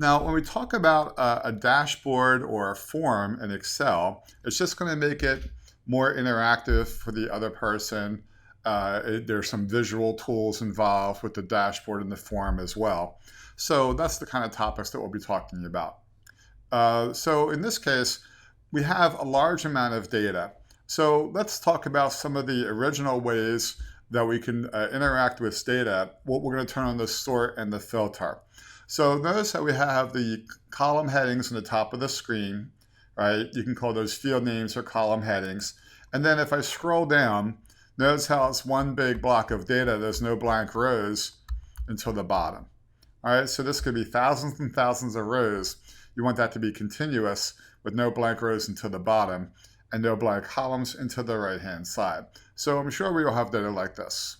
Now, when we talk about a dashboard or a form in Excel, it's just going to make it more interactive for the other person. There's some visual tools involved with the dashboard and the form as well. So that's the kind of topics that we'll be talking about. So in this case, we have a large amount of data. So let's talk about some of the original ways that we can interact with data. What we're going to turn on the sort and the filter. So notice that we have the column headings on the top of the screen, right? You can call those field names or column headings. And then if I scroll down, notice how it's one big block of data. There's no blank rows until the bottom. All right, so this could be thousands and thousands of rows. You want that to be continuous with no blank rows until the bottom and no blank columns into the right-hand side. So I'm sure we all have data like this.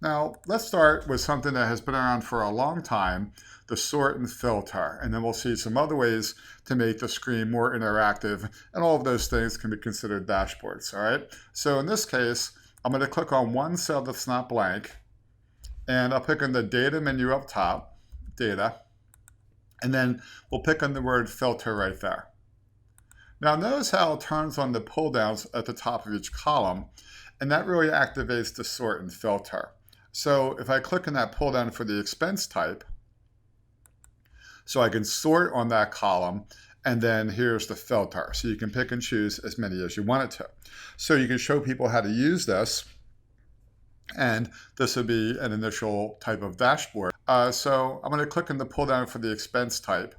Now, let's start with something that has been around for a long time, the sort and filter, and then we'll see some other ways to make the screen more interactive, and all of those things can be considered dashboards, all right? So in this case, I'm going to click on one cell that's not blank, and I'll pick on the data menu up top, data, and then we'll pick on the word filter right there. Now notice how it turns on the pull downs at the top of each column, and that really activates the sort and filter. So if I click on that pull down for the expense type, so I can sort on that column, and then here's the filter. So you can pick and choose as many as you want it to. So you can show people how to use this, and this would be an initial type of dashboard. So I'm going to click on the pull down for the expense type,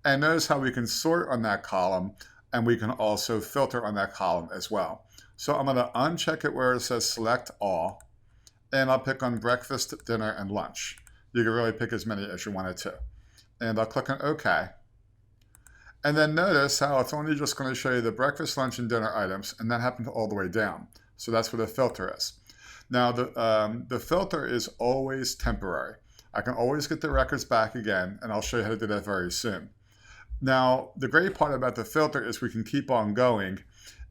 and notice how we can sort on that column, and we can also filter on that column as well. So I'm going to uncheck it where it says select all, and I'll pick on breakfast, dinner, and lunch. You can really pick as many as you wanted to. And I'll click on OK. And then notice how it's only just going to show you the breakfast, lunch, and dinner items, and that happened all the way down. So that's where the filter is. Now, the filter is always temporary. I can always get the records back again, and I'll show you how to do that very soon. Now, the great part about the filter is we can keep on going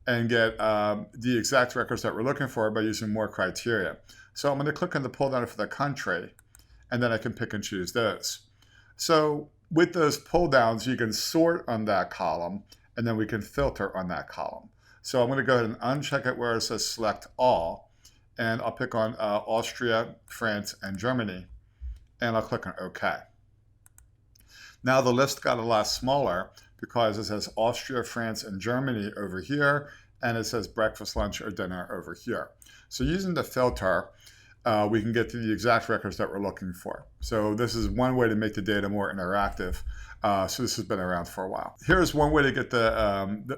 and get the exact records that we're looking for by using more criteria. So I'm going to click on the pull down for the country, and then I can pick and choose those. So with those pull downs, you can sort on that column, and then we can filter on that column. So I'm going to go ahead and uncheck it where it says select all, and I'll pick on Austria, France, and Germany, and I'll click on OK. Now the list got a lot smaller because it says Austria, France, and Germany over here, and it says breakfast, lunch, or dinner over here. So using the filter, we can get to the exact records that we're looking for. So this is one way to make the data more interactive. So this has been around for a while. Here's one way to get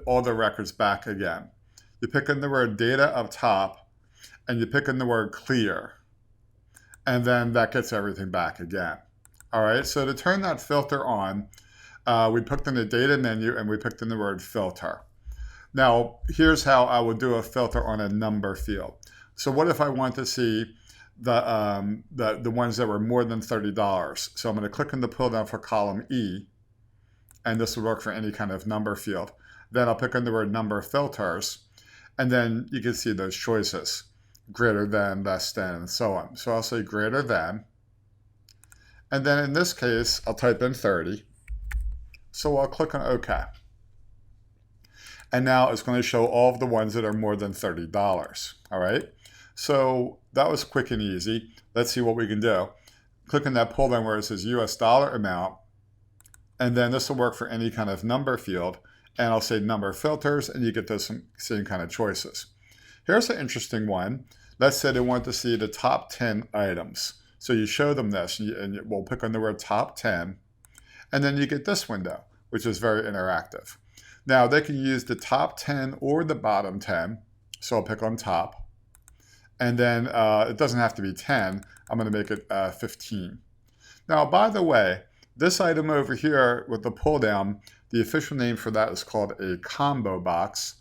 all the records back again. You pick on the word data up top, and you pick on the word clear, and then that gets everything back again. All right, so to turn that filter on, we picked in the data menu, and we picked in the word filter. Now, here's how I would do a filter on a number field. So what if I want to see the ones that were more than $30? So I'm going to click on the pull down for column E, and this will work for any kind of number field. Then I'll pick on the word number filters, and then you can see those choices, greater than, less than, and so on. So I'll say greater than, and then in this case, I'll type in 30. So I'll click on OK. And now it's going to show all of the ones that are more than $30, all right? So that was quick and easy. Let's see what we can do. Click on that pull down where it says US dollar amount, and then this will work for any kind of number field, and I'll say number filters, and you get those same kind of choices. Here's an interesting one. Let's say they want to see the top 10 items. So you show them this, and we'll pick on the word top 10, and then you get this window, which is very interactive. Now, they can use the top 10 or the bottom 10, so I'll pick on top. And then it doesn't have to be 10. I'm going to make it 15. Now, by the way, this item over here with the pull down, the official name for that is called a combo box.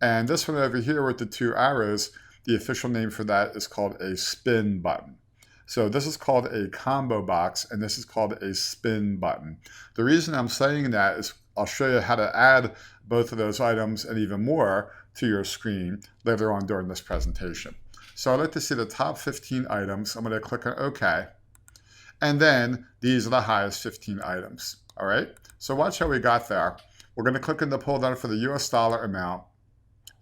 And this one over here with the two arrows, the official name for that is called a spin button. So this is called a combo box, and this is called a spin button. The reason I'm saying that is I'll show you how to add both of those items and even more to your screen later on during this presentation. So I'd like to see the top 15 items. I'm going to click on OK. And then these are the highest 15 items. All right. So watch how we got there. We're going to click in the pull down for the US dollar amount.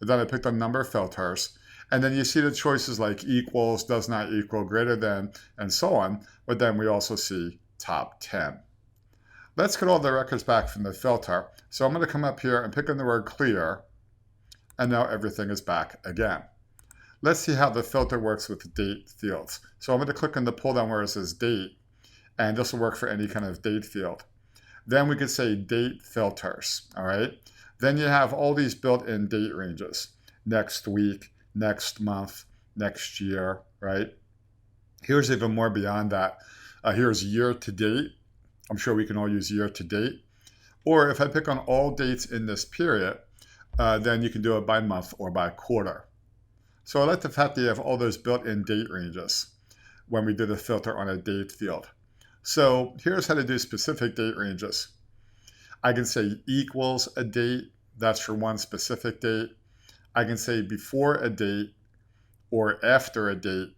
And then I picked a number of filters. And then you see the choices like equals, does not equal, greater than, and so on. But then we also see top 10. Let's get all the records back from the filter. So I'm going to come up here and pick in the word clear. And now everything is back again. Let's see how the filter works with date fields. So I'm going to click on the pull down where it says date. And this will work for any kind of date field. Then we could say date filters. All right. Then you have all these built-in date ranges. Next week, next month, next year, right? Here's even more beyond that. Here's year to date. I'm sure we can all use year to date. Or if I pick on all dates in this period, then you can do it by month or by quarter. So I like the fact that you have all those built-in date ranges when we do the filter on a date field. So here's how to do specific date ranges. I can say equals a date, that's for one specific date. I can say before a date, or after a date,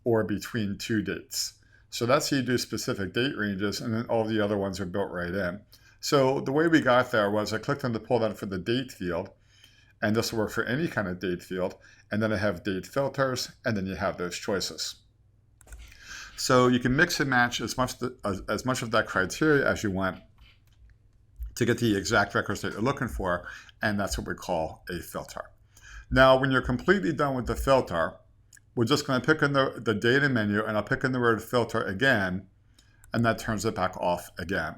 or between two dates. So that's how you do specific date ranges, and then all the other ones are built right in. So the way we got there was I clicked on the pull down for the date field, and this will work for any kind of date field, and then I have date filters, and then you have those choices. So you can mix and match as much of that criteria as you want to get the exact records that you're looking for, and that's what we call a filter. Now, when you're completely done with the filter, we're just going to pick in the data menu, and I'll pick in the word filter again, and that turns it back off again.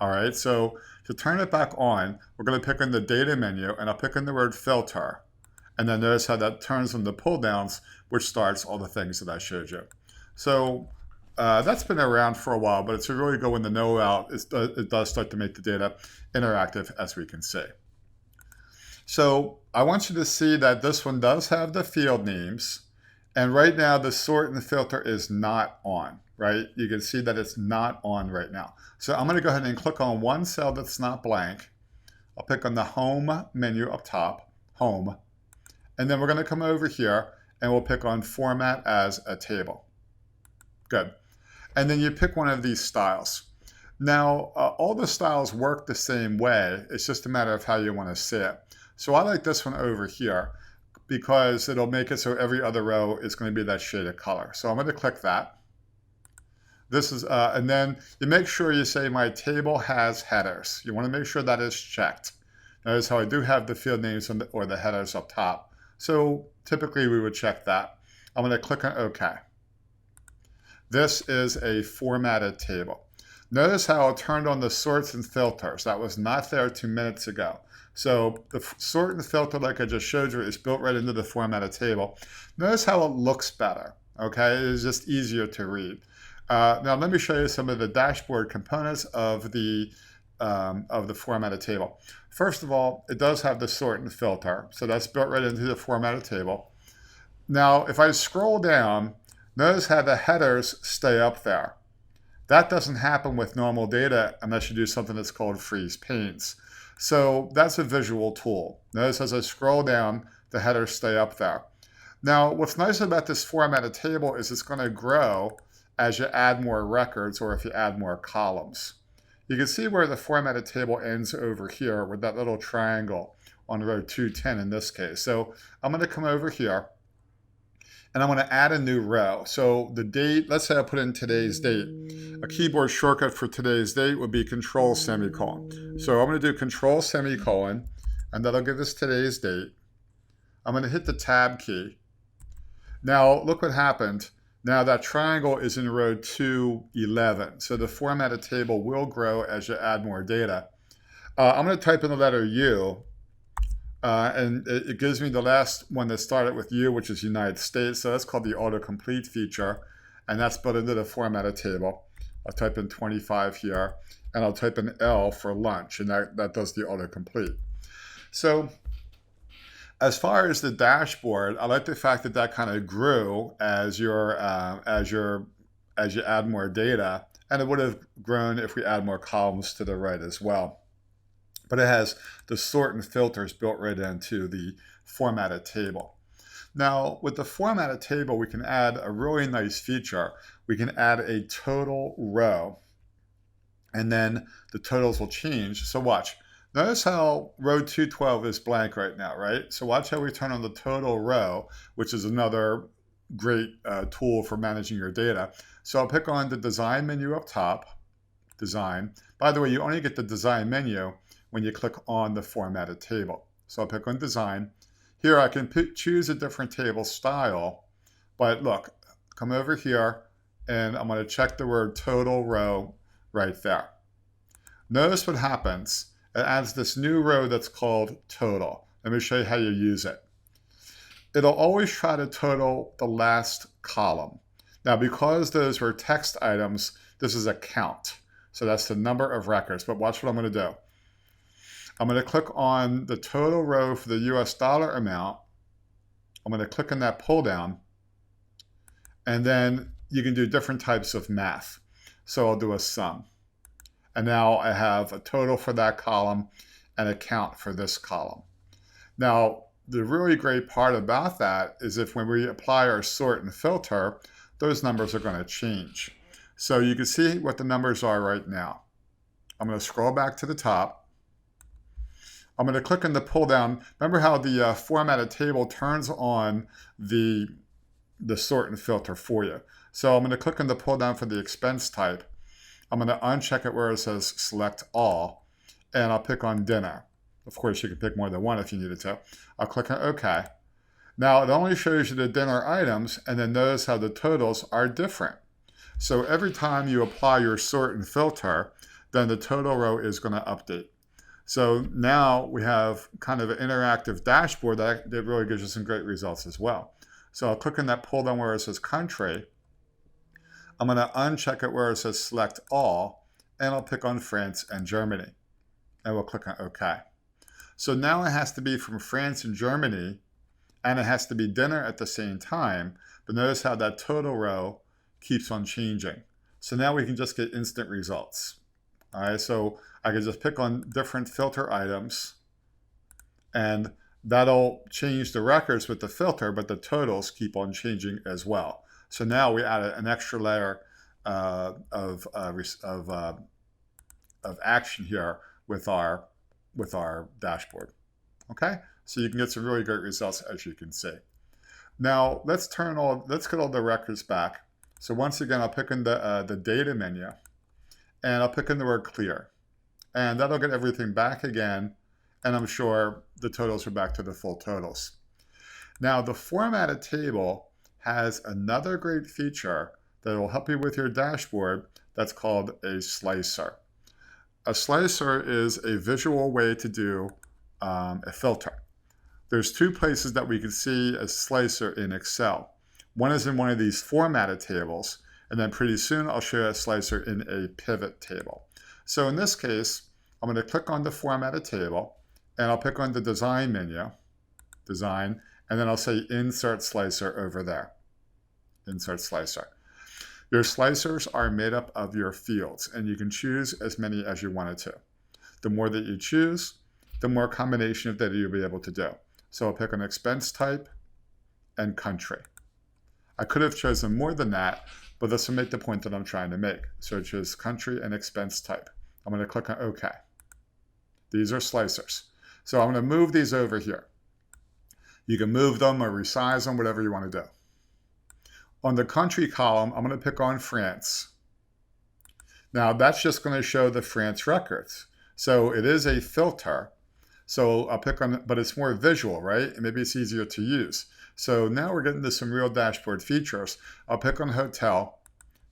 All right, so to turn it back on, we're going to pick in the data menu, and I'll pick in the word filter, and then notice how that turns on the pull downs, which starts all the things that I showed you. So that's been around for a while, but it's a really good one to know about. It does start to make the data interactive, as we can see. So I want you to see that this one does have the field names. And right now, the sort and filter is not on, right? You can see that it's not on right now. So I'm going to go ahead and click on one cell that's not blank. I'll pick on the home menu up top, home. And then we're going to come over here and we'll pick on format as a table. Good. And then you pick one of these styles. Now, all the styles work the same way. It's just a matter of how you want to see it. So I like this one over here because it'll make it so every other row is going to be that shade of color. So I'm going to click that. This is, and then you make sure you say my table has headers. You want to make sure that is checked. Notice how I do have the field names or the headers up top. So typically we would check that. I'm going to click on OK. This is a formatted table. Notice how it turned on the sorts and filters. That was not there 2 minutes ago. So the sort and filter, like I just showed you, is built right into the formatted table. Notice how it looks better. Okay, it is just easier to read. Now let me show you some of the dashboard components of the formatted table. First of all, it does have the sort and filter, so that's built right into the formatted table. Now, if I scroll down, notice how the headers stay up there. That doesn't happen with normal data unless you do something that's called freeze panes. So that's a visual tool. Notice as I scroll down, the headers stay up there. Now, what's nice about this formatted table is it's going to grow as you add more records or if you add more columns. You can see where the formatted table ends over here with that little triangle on row 210 in this case. So I'm going to come over here and I'm going to add a new row. So the date, let's say I put in today's date. A keyboard shortcut for today's date would be Control semicolon. So I'm going to do Control semicolon, and that'll give us today's date. I'm going to hit the Tab key. Now look what happened. Now that triangle is in row 211. So the formatted table will grow as you add more data. I'm going to type in the letter U. And it gives me the last one that started with U, which is United States. So that's called the autocomplete feature. And that's built into the formatted table. I'll type in 25 here. And I'll type in L for lunch. And that does the autocomplete. So as far as the dashboard, I like the fact that that kind of grew as you add more data. And it would have grown if we add more columns to the right as well. But it has the sort and filters built right into the formatted table. Now, with the formatted table, we can add a really nice feature. We can add a total row, and then the totals will change. So watch. Notice how row 212 is blank right now, right? So watch how we turn on the total row, which is another great tool for managing your data. So I'll pick on the design menu up top, design. By the way, you only get the design menu when you click on the formatted table. So I'll pick on design. Here I can choose a different table style, but look, come over here and I'm going to check the word total row right there. Notice what happens. It adds this new row that's called total. Let me show you how you use it. It'll always try to total the last column. Now, because those were text items, this is a count. So that's the number of records. But watch what I'm going to do. I'm going to click on the total row for the US dollar amount. I'm going to click on that pull down. And then you can do different types of math. So I'll do a sum. And now I have a total for that column and a count for this column. Now, the really great part about that is if when we apply our sort and filter, those numbers are going to change. So you can see what the numbers are right now. I'm going to scroll back to the top. I'm going to click on the pull down. Remember how the formatted table turns on the sort and filter for you. So I'm going to click on the pull down for the expense type. I'm going to uncheck it where it says select all, and I'll pick on dinner. Of course, you can pick more than one if you needed to. I'll click on OK. Now, it only shows you the dinner items, and then notice how the totals are different. So every time you apply your sort and filter, then the total row is going to update. So now we have kind of an interactive dashboard that really gives you some great results as well. So I'll click on that pull down where it says country. I'm going to uncheck it where it says select all, and I'll pick on France and Germany. And we'll click on OK. So now it has to be from France and Germany, and it has to be dinner at the same time. But notice how that total row keeps on changing. So now we can just get instant results. All right, so I can just pick on different filter items, and that'll change the records with the filter, but the totals keep on changing as well. So now we added an extra layer of action here with our dashboard. Okay, so you can get some really great results, as you can see. Now let's get all the records back. So once again, I'll pick in the data menu, and I'll pick in the word clear, and that'll get everything back again. And I'm sure the totals are back to the full totals. Now the formatted table has another great feature that will help you with your dashboard that's called a slicer. A slicer is a visual way to do a filter. There's two places that we can see a slicer in Excel. One is in one of these formatted tables, and then pretty soon I'll show you a slicer in a pivot table. So in this case, I'm going to click on the formatted table, and I'll pick on the design menu, design, and then I'll say insert slicer over there. Insert slicer. Your slicers are made up of your fields, and you can choose as many as you wanted to. The more that you choose, the more combination of data you'll be able to do. So I'll pick an expense type and country. I could have chosen more than that, but this will make the point that I'm trying to make. So I choose country and expense type. I'm going to click on OK. These are slicers. So I'm going to move these over here. You can move them or resize them, whatever you want to do. On the country column, I'm going to pick on France. Now that's just going to show the France records. So it is a filter. So I'll pick on, but it's more visual, right? And maybe it's easier to use. So now we're getting to some real dashboard features. I'll pick on hotel.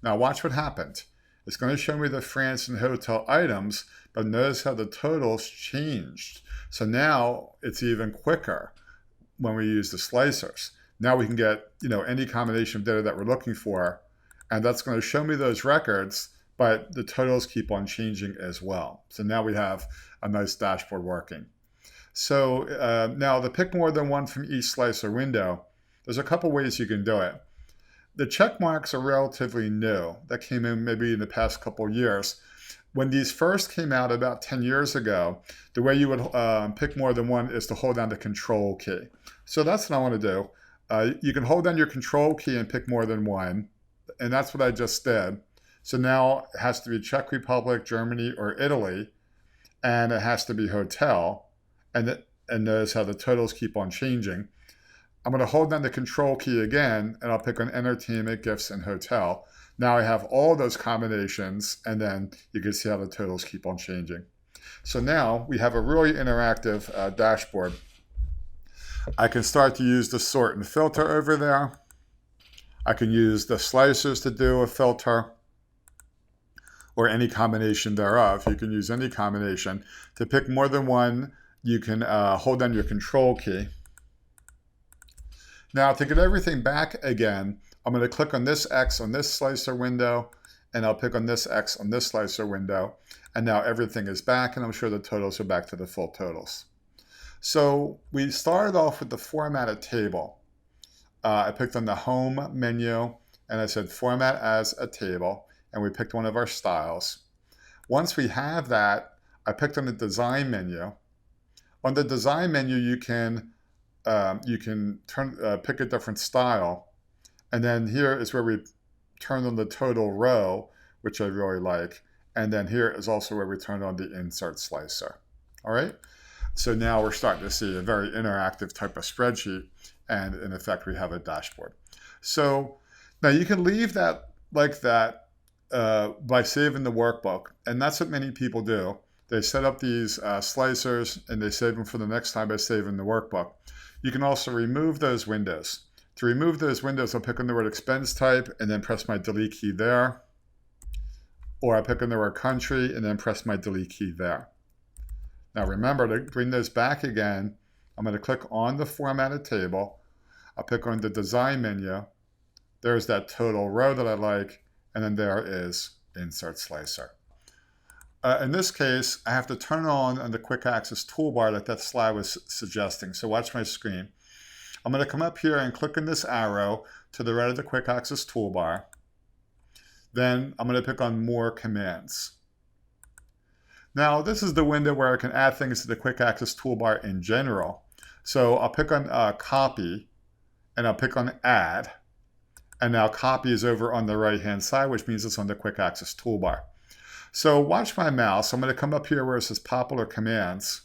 Now watch what happened. It's going to show me the France and hotel items, but notice how the totals changed. So now it's even quicker when we use the slicers. Now we can get, any combination of data that we're looking for, and that's going to show me those records, but the totals keep on changing as well. So now we have a nice dashboard working. So now to pick more than one from each slicer window, there's a couple ways you can do it. The check marks are relatively new. That came in maybe in the past couple years. When these first came out about 10 years ago, the way you would pick more than one is to hold down the control key. So that's what I want to do. You can hold down your control key and pick more than one, and that's what I just did. So now it has to be Czech Republic, Germany, or Italy, and it has to be hotel, and notice how the totals keep on changing. I'm going to hold down the control key again, and I'll pick on entertainment, gifts, and hotel. Now I have all those combinations, and then you can see how the totals keep on changing. So now we have a really interactive dashboard. I can start to use the sort and filter over there. I can use the slicers to do a filter, or any combination thereof. You can use any combination. To pick more than one, you can hold down your control key. Now to get everything back again, I'm going to click on this X on this slicer window, and I'll pick on this X on this slicer window, and now everything is back, and I'm sure the totals are back to the full totals. So we started off with the formatted table. I picked on the home menu, and I said format as a table, and we picked one of our styles. Once we have that, I picked on the design menu. On the design menu, you can pick a different style. And then here is where we turn on the total row, which I really like. And then here is also where we turn on the insert slicer. All right. So now we're starting to see a very interactive type of spreadsheet. And in effect, we have a dashboard. So now you can leave that like that by saving the workbook. And that's what many people do. They set up these slicers and they save them for the next time by saving the workbook. You can also remove those windows. To remove those windows, I'll pick on the word expense type and then press my delete key there. Or I pick on the word country and then press my delete key there. Now remember, to bring those back again, I'm going to click on the formatted table. I'll pick on the design menu. There's that total row that I like, and then there is insert slicer. In this case, I have to turn on the quick access toolbar like that slide was suggesting. So watch my screen. I'm going to come up here and click on this arrow to the right of the quick access toolbar. Then I'm going to pick on more commands. Now this is the window where I can add things to the quick access toolbar in general. So I'll pick on copy, and I'll pick on add. And now copy is over on the right hand side, which means it's on the quick access toolbar. So watch my mouse. I'm going to come up here where it says popular commands,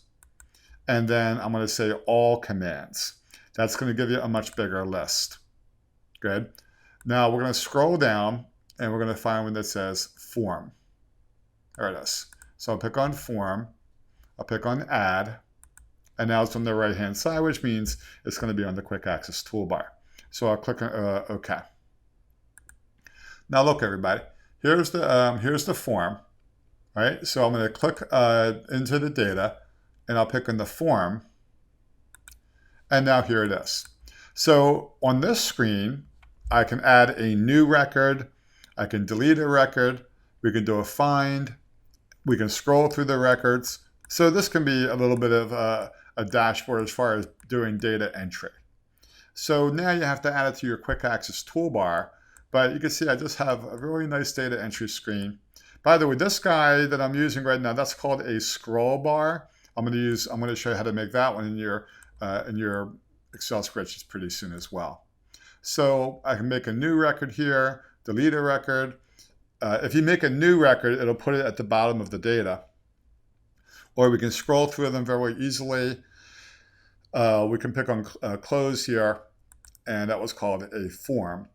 and then I'm going to say all commands. That's going to give you a much bigger list. Good. Now we're going to scroll down, and we're going to find one that says form. There it is. So I'll pick on form, I'll pick on add, and now it's on the right hand side, which means it's going to be on the quick access toolbar. So I'll click on OK. Now look, everybody, here's the form. Right? So I'm going to click into the data, and I'll pick on the form, and now here it is. So on this screen, I can add a new record, I can delete a record, we can do a find, we can scroll through the records. So this can be a little bit of a dashboard as far as doing data entry. So now you have to add it to your quick access toolbar, but you can see I just have a really nice data entry screen. By the way, this guy that I'm using right now, that's called a scroll bar. I'm going to show you how to make that one in your Excel spreadsheets pretty soon as well. So I can make a new record here, delete a record. If you make a new record, it'll put it at the bottom of the data. Or we can scroll through them very easily. We can pick on close here, and that was called a form.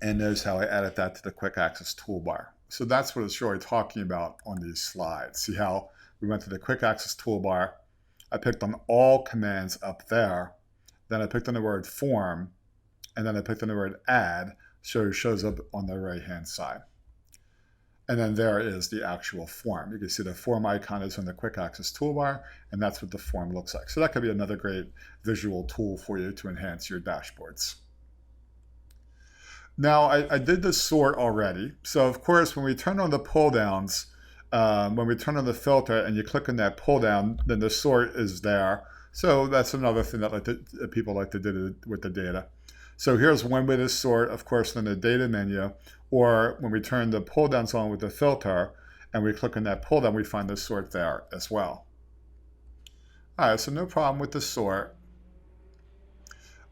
And notice how I added that to the quick access toolbar. So that's what it's really talking about on these slides. See how we went to the quick access toolbar. I picked on all commands up there. Then I picked on the word form, and then I picked on the word add, so it shows up on the right-hand side. And then there is the actual form. You can see the form icon is on the quick access toolbar, and that's what the form looks like. So that could be another great visual tool for you to enhance your dashboards. Now, I did the sort already. So of course, when we turn on the pull downs, when we turn on the filter and you click on that pull down, then the sort is there. So that's another thing that people like to do with the data. So here's one way to sort, of course, in the data menu, or when we turn the pull downs on with the filter and we click on that pull down, we find the sort there as well. All right, so no problem with the sort.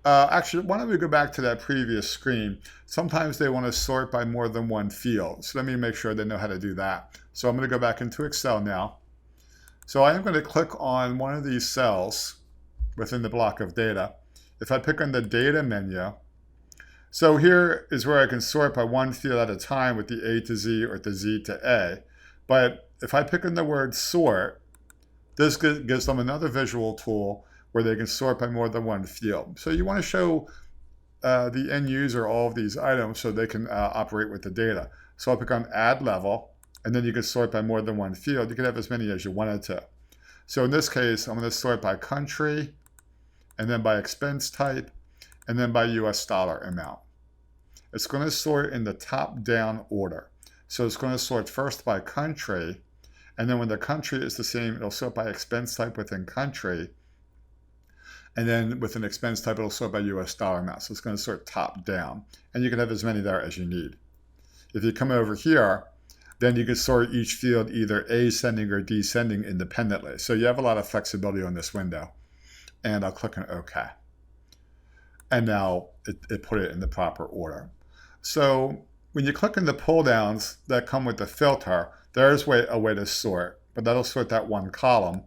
Actually, why don't we go back to that previous screen? Sometimes they want to sort by more than one field. So let me make sure they know how to do that. So I'm going to go back into Excel now. So I am going to click on one of these cells within the block of data. If I pick on the data menu, so here is where I can sort by one field at a time with the A to Z or the Z to A. But if I pick on the word sort, this gives them another visual tool where they can sort by more than one field. So you want to show the end user all of these items so they can operate with the data. So I'll pick on add level, and then you can sort by more than one field. You can have as many as you wanted to. So in this case, I'm going to sort by country, and then by expense type, and then by US dollar amount. It's going to sort in the top-down order. So it's going to sort first by country, and then when the country is the same, it'll sort by expense type within country, and then with an expense type, it'll sort by US dollar amount. So it's going to sort top-down, and you can have as many there as you need. If you come over here, then you can sort each field either ascending or descending independently. So you have a lot of flexibility on this window. And I'll click on OK. And now it put it in the proper order. So when you click on the pull downs that come with the filter, there's a way to sort, but that'll sort that one column.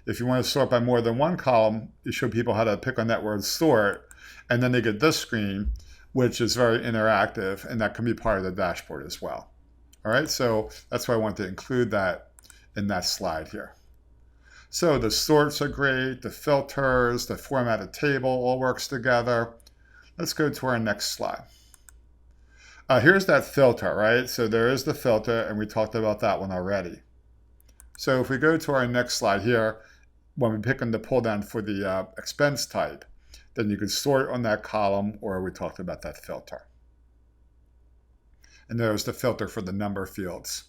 If you want to sort by more than one column, you show people how to pick on that word sort, and then they get this screen, which is very interactive, and that can be part of the dashboard as well. All right, so that's why I want to include that in that slide here. So the sorts are great, the filters, the formatted table all works together. Let's go to our next slide. Here's that filter, right? So there is the filter, and we talked about that one already. So if we go to our next slide here, when we pick on the pull down for the expense type, then you can sort on that column, or we talked about that filter. And there's the filter for the number fields.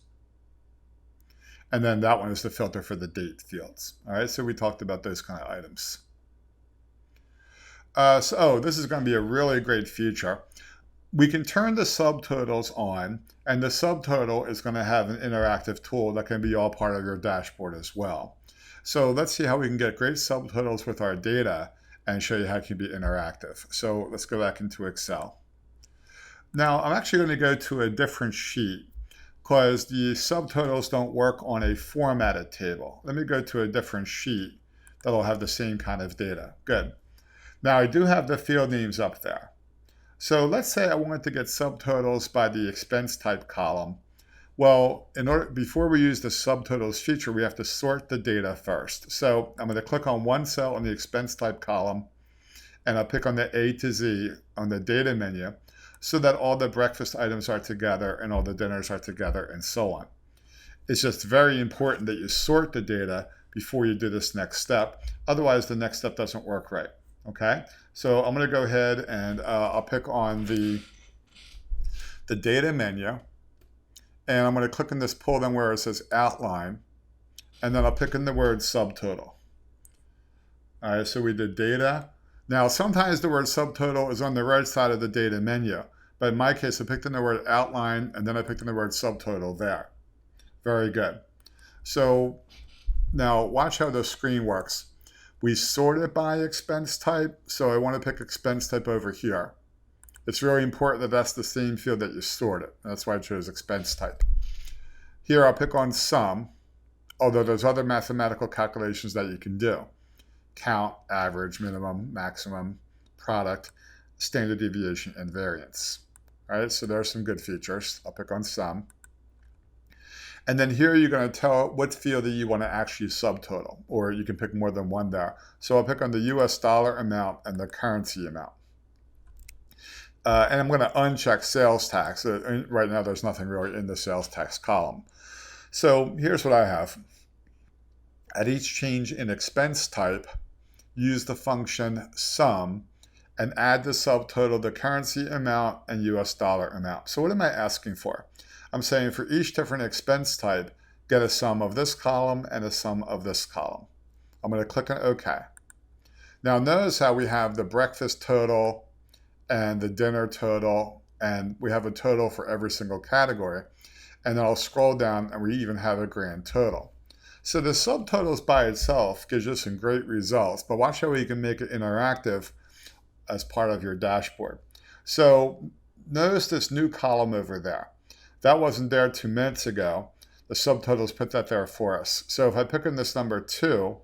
And then that one is the filter for the date fields. All right, so we talked about those kind of items. This is going to be a really great feature. We can turn the subtotals on, and the subtotal is going to have an interactive tool that can be all part of your dashboard as well. So let's see how we can get great subtotals with our data and show you how it can be interactive. So let's go back into Excel. Now I'm actually going to go to a different sheet because the subtotals don't work on a formatted table. Let me go to a different sheet that'll have the same kind of data. Good. Now I do have the field names up there. So let's say I wanted to get subtotals by the expense type column. Well, before we use the subtotals feature, we have to sort the data first. So I'm going to click on one cell on the expense type column, and I'll pick on the A to Z on the data menu so that all the breakfast items are together and all the dinners are together and so on. It's just very important that you sort the data before you do this next step. Otherwise, the next step doesn't work right. Okay, so I'm going to go ahead and I'll pick on the data menu, and I'm going to click on this pull down where it says outline, and then I'll pick in the word subtotal. All right, so we did data. Now sometimes the word subtotal is on the right side of the data menu, but in my case I picked in the word outline, and then I picked in the word subtotal there. Very good. So now watch how the screen works. We sort it by expense type, so I want to pick expense type over here. It's really important that that's the same field that you sort it. That's why I chose expense type. Here I'll pick on sum, although there's other mathematical calculations that you can do. Count, average, minimum, maximum, product, standard deviation, and variance. All right, so there are some good features. I'll pick on sum. And then here you're going to tell what field that you want to actually subtotal, or you can pick more than one there. So I'll pick on the US dollar amount and the currency amount. And I'm going to uncheck sales tax. Right now there's nothing really in the sales tax column. So here's what I have. At each change in expense type, use the function sum and add the subtotal, the currency amount, and US dollar amount. So what am I asking for? I'm saying for each different expense type, get a sum of this column and a sum of this column. I'm going to click on OK. Now notice how we have the breakfast total and the dinner total, and we have a total for every single category. And then I'll scroll down and we even have a grand total. So the subtotals by itself gives you some great results, but watch how we can make it interactive as part of your dashboard. So notice this new column over there. That wasn't there 2 minutes ago. The subtotals put that there for us. So if I pick on this number 2,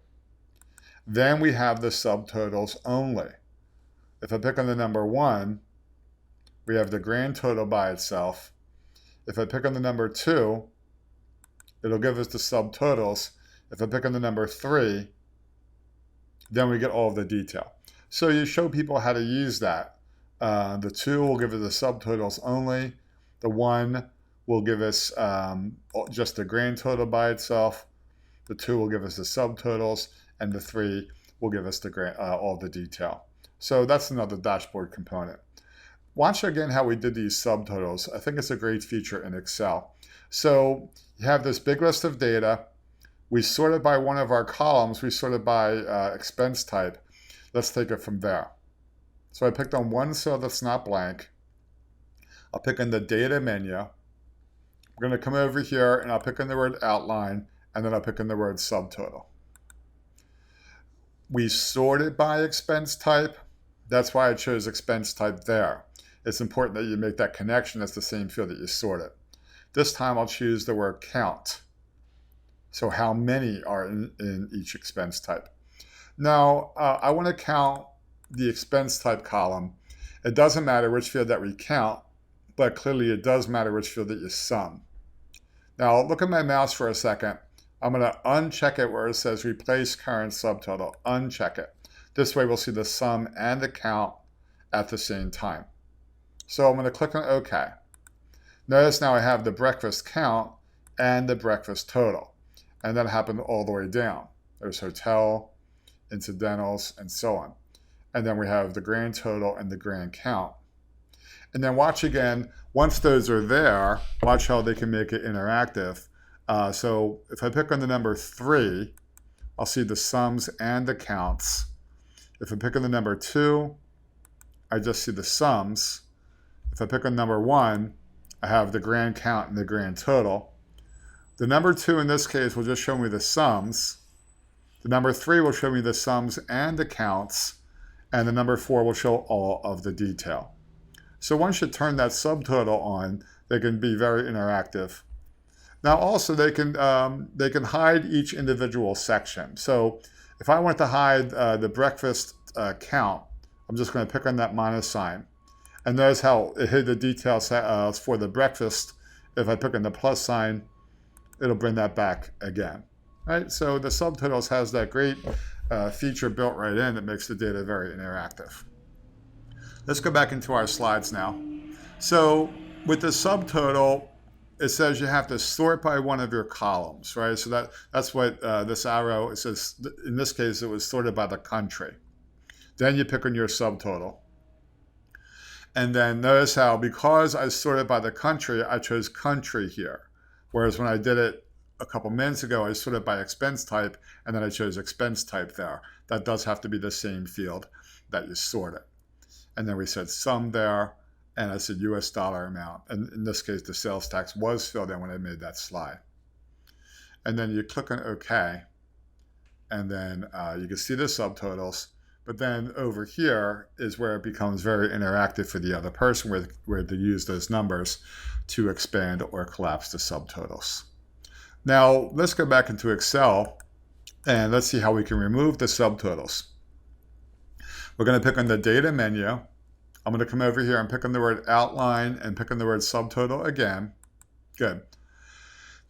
then we have the subtotals only. If I pick on the number 1, we have the grand total by itself. If I pick on the number 2, it'll give us the subtotals. If I pick on the number 3, then we get all of the detail. So you show people how to use that. The 2 will give us the subtotals only. The 1 will give us just the grand total by itself. The 2 will give us the subtotals, and the 3 will give us the all the detail. So that's another dashboard component. Watch again how we did these subtotals. I think it's a great feature in Excel. So you have this big list of data. We sorted by one of our columns. We sorted by expense type. Let's take it from there. So I picked on one cell that's not blank. I'll pick in the data menu. I'm going to come over here and I'll pick in the word outline, and then I'll pick in the word subtotal. We sorted by expense type. That's why I chose expense type there. It's important that you make that connection. That's the same field that you sorted. This time I'll choose the word count. So how many are in each expense type? Now, I want to count the expense type column. It doesn't matter which field that we count, but clearly it does matter which field that you sum. Now, look at my mouse for a second. I'm going to uncheck it where it says replace current subtotal. Uncheck it. This way we'll see the sum and the count at the same time. So I'm going to click on OK. Notice now I have the breakfast count and the breakfast total. And that happened all the way down. There's hotel, incidentals, and so on. And then we have the grand total and the grand count. And then watch again, once those are there, watch how they can make it interactive. So if I pick on the number 3, I'll see the sums and the counts. If I pick on the number 2, I just see the sums. If I pick on number 1, I have the grand count and the grand total. The number 2 in this case will just show me the sums. The number 3 will show me the sums and the counts. And the number 4 will show all of the detail. So once you turn that subtotal on, they can be very interactive. Now also they can hide each individual section. So if I want to hide the breakfast count, I'm just going to pick on that minus sign. And notice how it hid the details for the breakfast. If I pick on the plus sign, it'll bring that back again. Right? So the subtotals has that great feature built right in that makes the data very interactive. Let's go back into our slides now. So with the subtotal, it says you have to sort by one of your columns, right? So that's what this arrow, it says, in this case, it was sorted by the country. Then you pick on your subtotal. And then notice how, because I sorted by the country, I chose country here. Whereas when I did it a couple minutes ago, I sorted by expense type, and then I chose expense type there. That does have to be the same field that you sorted. And then we said sum there, and I said US dollar amount. And in this case, the sales tax was filled in when I made that slide. And then you click on OK, and then you can see the subtotals. But then over here is where it becomes very interactive for the other person, where they use those numbers to expand or collapse the subtotals. Now, let's go back into Excel, and let's see how we can remove the subtotals. We're going to pick on the data menu. I'm going to come over here and pick on the word outline and pick on the word subtotal again. Good.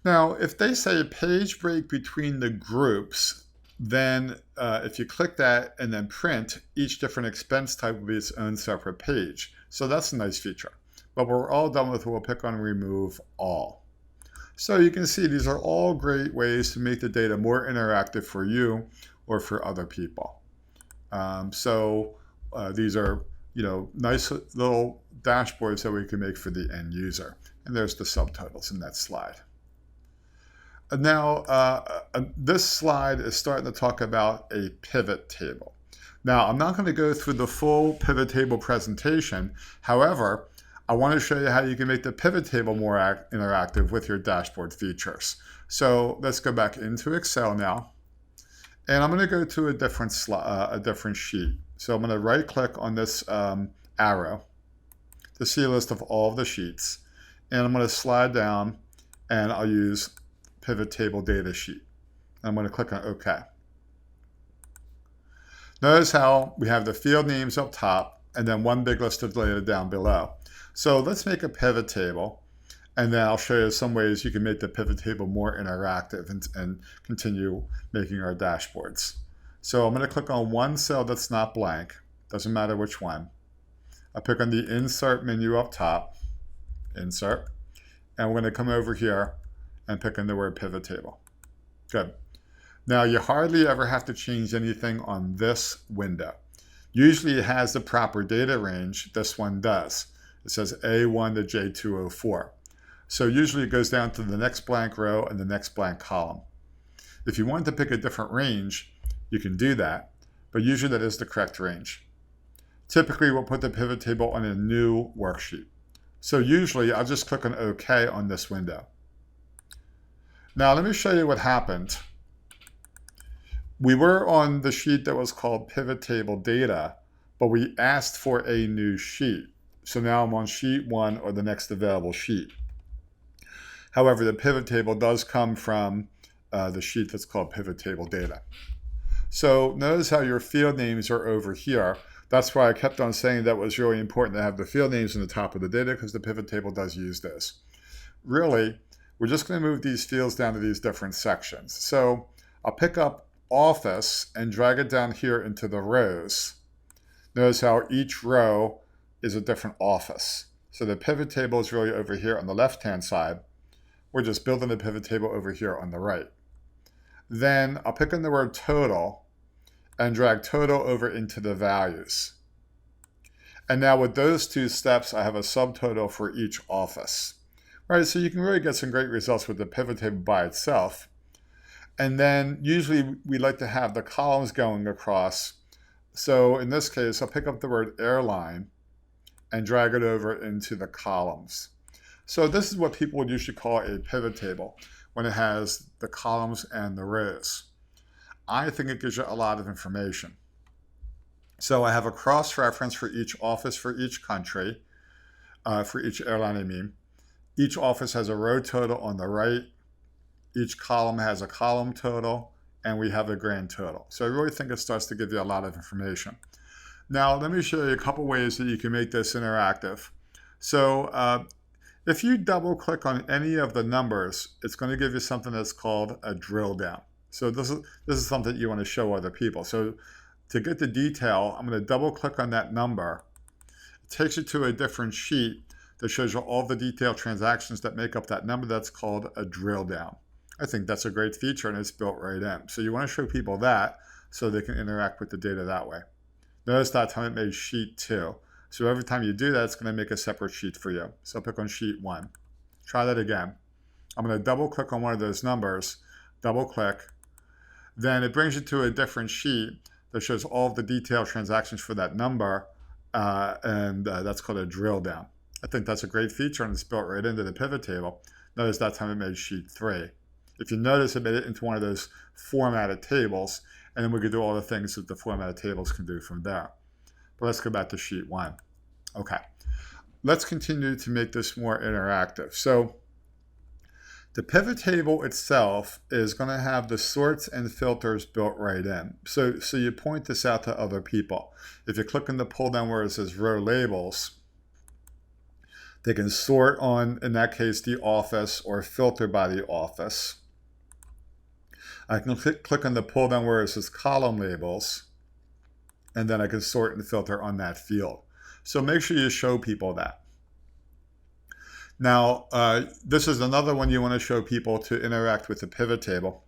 Now, if they say page break between the groups, then if you click that and then print, each different expense type will be its own separate page. So that's a nice feature. But when we're all done with it, we'll pick on remove all. So you can see these are all great ways to make the data more interactive for you or for other people. These are nice little dashboards that we can make for the end user. And there's the subtotals in that slide. Now, this slide is starting to talk about a pivot table. Now, I'm not going to go through the full pivot table presentation. However, I want to show you how you can make the pivot table more interactive with your dashboard features. So let's go back into Excel now. And I'm going to go to a different sheet. So I'm going to right click on this arrow to see a list of all of the sheets. And I'm going to slide down and I'll use pivot table data sheet. I'm going to click on OK. Notice how we have the field names up top and then one big list of data down below. So let's make a pivot table, and then I'll show you some ways you can make the pivot table more interactive and continue making our dashboards. So I'm going to click on one cell that's not blank, doesn't matter which one. I'll pick on the Insert menu up top, Insert, and we're going to come over here and pick on the word pivot table. Good. Now you hardly ever have to change anything on this window. Usually it has the proper data range. This one does. It says A1 to J204. So usually it goes down to the next blank row and the next blank column. If you want to pick a different range, you can do that, but usually that is the correct range. Typically we'll put the pivot table on a new worksheet. So usually I'll just click on OK on this window. Now let me show you what happened. We were on the sheet that was called pivot table data, but we asked for a new sheet. So now I'm on sheet 1 or the next available sheet. However, the pivot table does come from the sheet that's called pivot table data. So notice how your field names are over here. That's why I kept on saying that was really important to have the field names in the top of the data, because the pivot table does use this. Really, we're just going to move these fields down to these different sections. So I'll pick up Office and drag it down here into the rows. Notice how each row is a different office. So the pivot table is really over here on the left-hand side. We're just building the pivot table over here on the right. Then I'll pick on the word total and drag total over into the values. And now with those two steps, I have a subtotal for each office. Right, so you can really get some great results with the pivot table by itself. And then usually we like to have the columns going across. So in this case, I'll pick up the word airline and drag it over into the columns. So this is what people would usually call a pivot table, when it has the columns and the rows. I think it gives you a lot of information. So I have a cross-reference for each office for each country, for each airline I mean. Each office has a row total on the right. Each column has a column total, and we have a grand total. So I really think it starts to give you a lot of information. Now, let me show you a couple ways that you can make this interactive. So if you double click on any of the numbers, it's going to give you something that's called a drill down. So this is something you want to show other people. So to get the detail, I'm going to double click on that number. It takes you to a different sheet that shows you all the detailed transactions that make up that number. That's called a drill down. I think that's a great feature, and it's built right in. So you want to show people that so they can interact with the data that way. Notice that time it made sheet 2. So every time you do that, it's going to make a separate sheet for you. So I'll pick on sheet 1. Try that again. I'm going to double click on one of those numbers, double click. Then it brings you to a different sheet that shows all of the detailed transactions for that number, and that's called a drill down. I think that's a great feature, and it's built right into the pivot table. Notice that time it made sheet 3. If you notice, it made it into one of those formatted tables, and then we could do all the things that the formatted tables can do from there. But let's go back to sheet 1. Okay, let's continue to make this more interactive. So the pivot table itself is going to have the sorts and filters built right in. So you point this out to other people. If you click on the pull down where it says row labels, they can sort on, in that case, the office, or filter by the office. I can click on the pull down where it says column labels, and then I can sort and filter on that field. So make sure you show people that. Now, this is another one you want to show people to interact with the pivot table.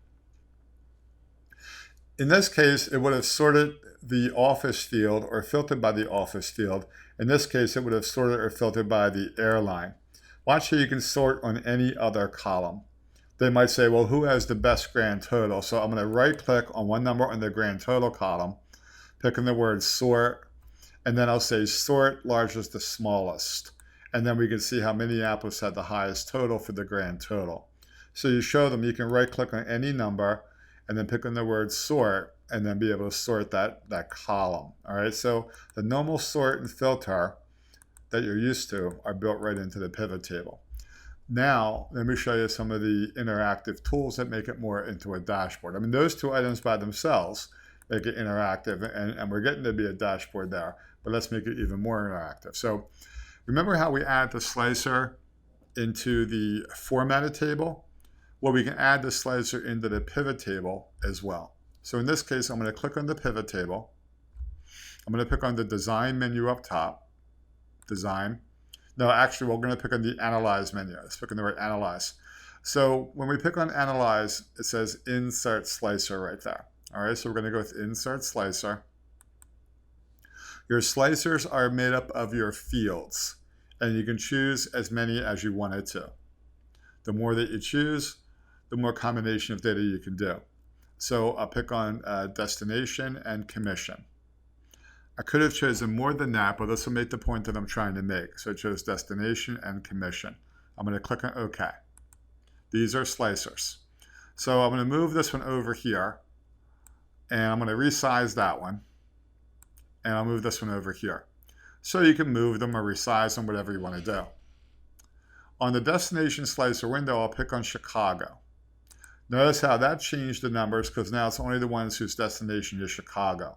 In this case, it would have sorted the office field or filtered by the office field. In this case, it would have sorted or filtered by the airline. Watch how you can sort on any other column. They might say, well, who has the best grand total? So I'm going to right click on one number on the grand total column, pick on the word sort, and then I'll say sort largest to smallest. And then we can see how Minneapolis had the highest total for the grand total. So you show them, you can right click on any number, and then pick on the word sort, and then be able to sort that column. All right, so the normal sort and filter that you're used to are built right into the pivot table. Now, let me show you some of the interactive tools that make it more into a dashboard. I mean, those two items by themselves make it interactive, and we're getting to be a dashboard there, but let's make it even more interactive. So remember how we add the slicer into the formatted table? Well, we can add the slicer into the pivot table as well. So in this case, I'm going to click on the pivot table. I'm going to pick on the design menu up top. Design. No, actually, we're going to pick on the analyze menu. Let's pick on the word analyze. So when we pick on analyze, it says insert slicer right there. All right, so we're going to go with insert slicer. Your slicers are made up of your fields, and you can choose as many as you wanted to. The more that you choose, the more combination of data you can do. So I'll pick on destination and commission. I could have chosen more than that, but this will make the point that I'm trying to make. So I chose destination and commission. I'm going to click on OK. These are slicers. So I'm going to move this one over here, and I'm going to resize that one, and I'll move this one over here. So you can move them or resize them, whatever you want to do. On the destination slicer window, I'll pick on Chicago. Notice how that changed the numbers because now it's only the ones whose destination is Chicago.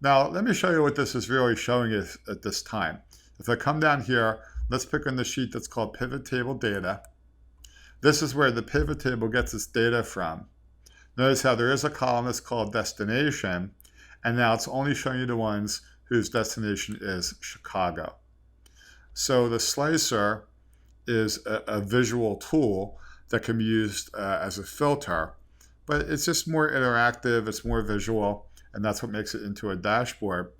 Now, let me show you what this is really showing us at this time. If I come down here, let's pick on the sheet that's called Pivot Table Data. This is where the pivot table gets its data from. Notice how there is a column that's called Destination, and now it's only showing you the ones whose destination is Chicago. So the slicer is a visual tool that can be used as a filter, but it's just more interactive, it's more visual, and that's what makes it into a dashboard.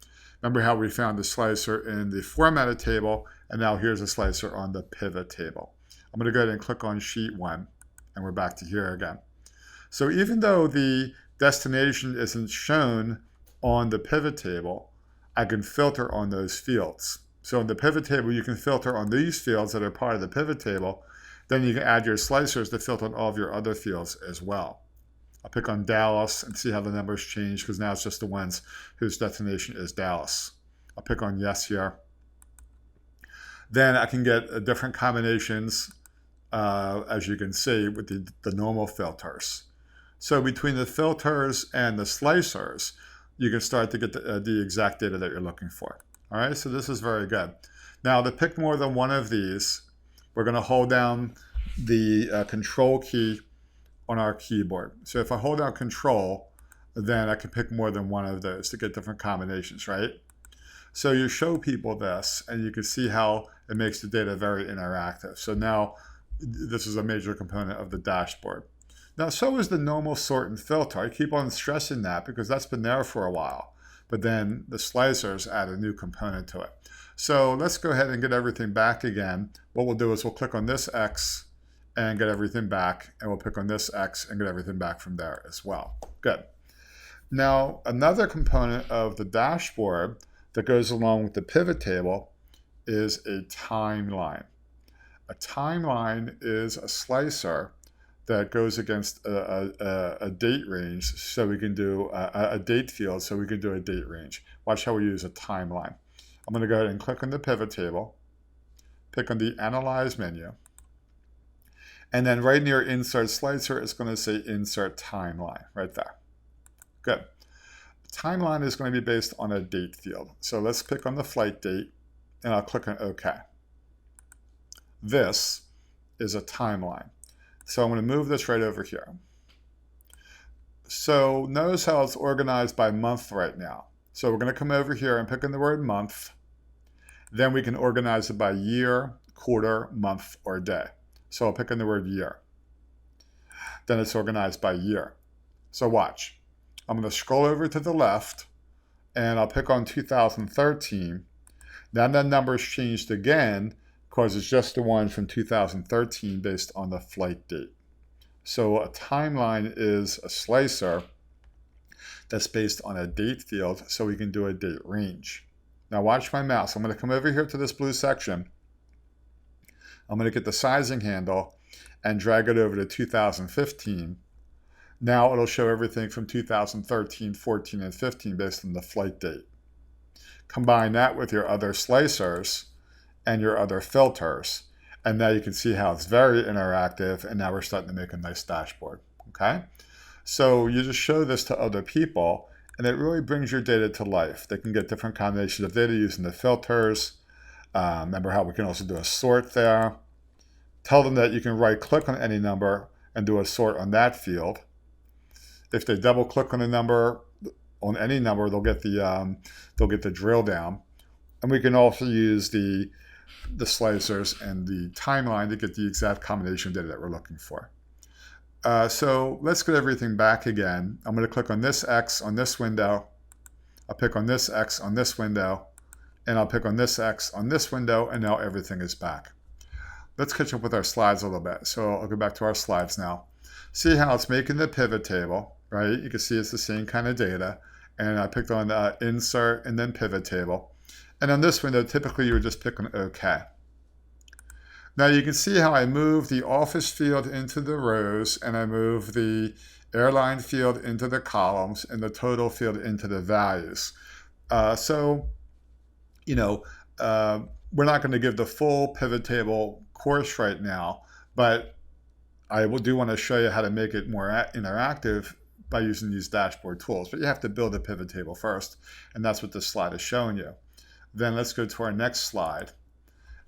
Remember how we found the slicer in the formatted table, and now here's a slicer on the pivot table. I'm going to go ahead and click on sheet 1, and we're back to here again. So even though the destination isn't shown on the pivot table, I can filter on those fields. So in the pivot table, you can filter on these fields that are part of the pivot table. Then you can add your slicers to filter on all of your other fields as well. I'll pick on Dallas and see how the numbers change because now it's just the ones whose destination is Dallas. I'll pick on yes here. Then I can get different combinations, as you can see, with the normal filters. So between the filters and the slicers, you can start to get the exact data that you're looking for. All right, so this is very good. Now to pick more than one of these, we're going to hold down the control key on our keyboard. So if I hold down control, then I can pick more than one of those to get different combinations, right? So you show people this, and you can see how it makes the data very interactive. So now this is a major component of the dashboard. Now, so is the normal sort and filter. I keep on stressing that because that's been there for a while. But then the slicers add a new component to it. So let's go ahead and get everything back again. What we'll do is we'll click on this X and get everything back, and we'll pick on this X and get everything back from there as well. Good. Now, another component of the dashboard that goes along with the pivot table is a timeline. A timeline is a slicer that goes against a date range, so we can do a date field, so we can do a date range. Watch how we use a timeline. I'm going to go ahead and click on the pivot table, pick on the Analyze menu, and then right near Insert Slicer, it's going to say Insert Timeline right there. Good. Timeline is going to be based on a date field. So let's pick on the flight date, and I'll click on OK. This is a timeline. So I'm going to move this right over here. So notice how it's organized by month right now. So we're going to come over here and pick on the word month. Then we can organize it by year, quarter, month, or day. So I'll pick on the word year. Then it's organized by year. So watch. I'm going to scroll over to the left, and I'll pick on 2013. Now that number's changed again because it's just the one from 2013 based on the flight date. So a timeline is a slicer that's based on a date field, so we can do a date range. Now watch my mouse. I'm going to come over here to this blue section. I'm going to get the sizing handle and drag it over to 2015. Now it'll show everything from 2013, 14, and 15 based on the flight date. Combine that with your other slicers and your other filters, and now you can see how it's very interactive, and now we're starting to make a nice dashboard, okay? So you just show this to other people, and it really brings your data to life. They can get different combinations of data using the filters. Remember how we can also do a sort there. Tell them that you can right-click on any number and do a sort on that field. If they double-click on a number, on any number, they'll get the drill down. And we can also use the slicers and the timeline to get the exact combination of data that we're looking for. So let's get everything back again. I'm going to click on this X on this window. I'll pick on this X on this window. And I'll pick on this X on this window, and now everything is back. Let's catch up with our slides a little bit. So I'll go back to our slides now. See how it's making the pivot table, right? You can see it's the same kind of data. And I picked on insert and then pivot table. And on this window, typically you would just pick on OK. Now you can see how I move the office field into the rows, and I move the airline field into the columns, and the total field into the values. We're not going to give the full pivot table course right now, but I do want to show you how to make it more interactive by using these dashboard tools. But you have to build a pivot table first, and that's what this slide is showing you. Then let's go to our next slide.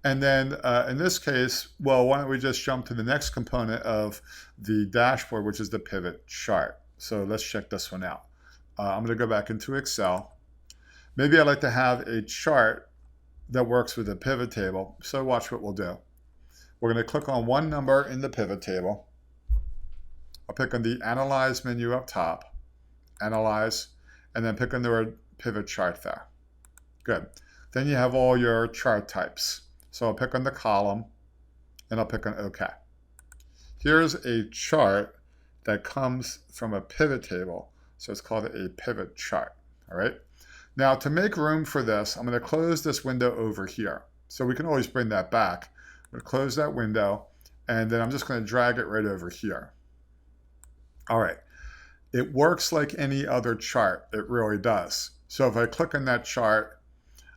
And then in this case, well, why don't we just jump to the next component of the dashboard, which is the pivot chart. So let's check this one out. I'm going to go back into Excel. Maybe I'd like to have a chart that works with a pivot table. So watch what we'll do. We're going to click on one number in the pivot table. I'll pick on the Analyze menu up top, Analyze, and then pick on the word Pivot Chart there. Good. Then you have all your chart types. So I'll pick on the column, and I'll pick on OK. Here's a chart that comes from a pivot table, so it's called a pivot chart. All right. Now to make room for this, I'm going to close this window over here. So we can always bring that back. I'm going to close that window, and then I'm just going to drag it right over here. All right. It works like any other chart. It really does. So if I click on that chart,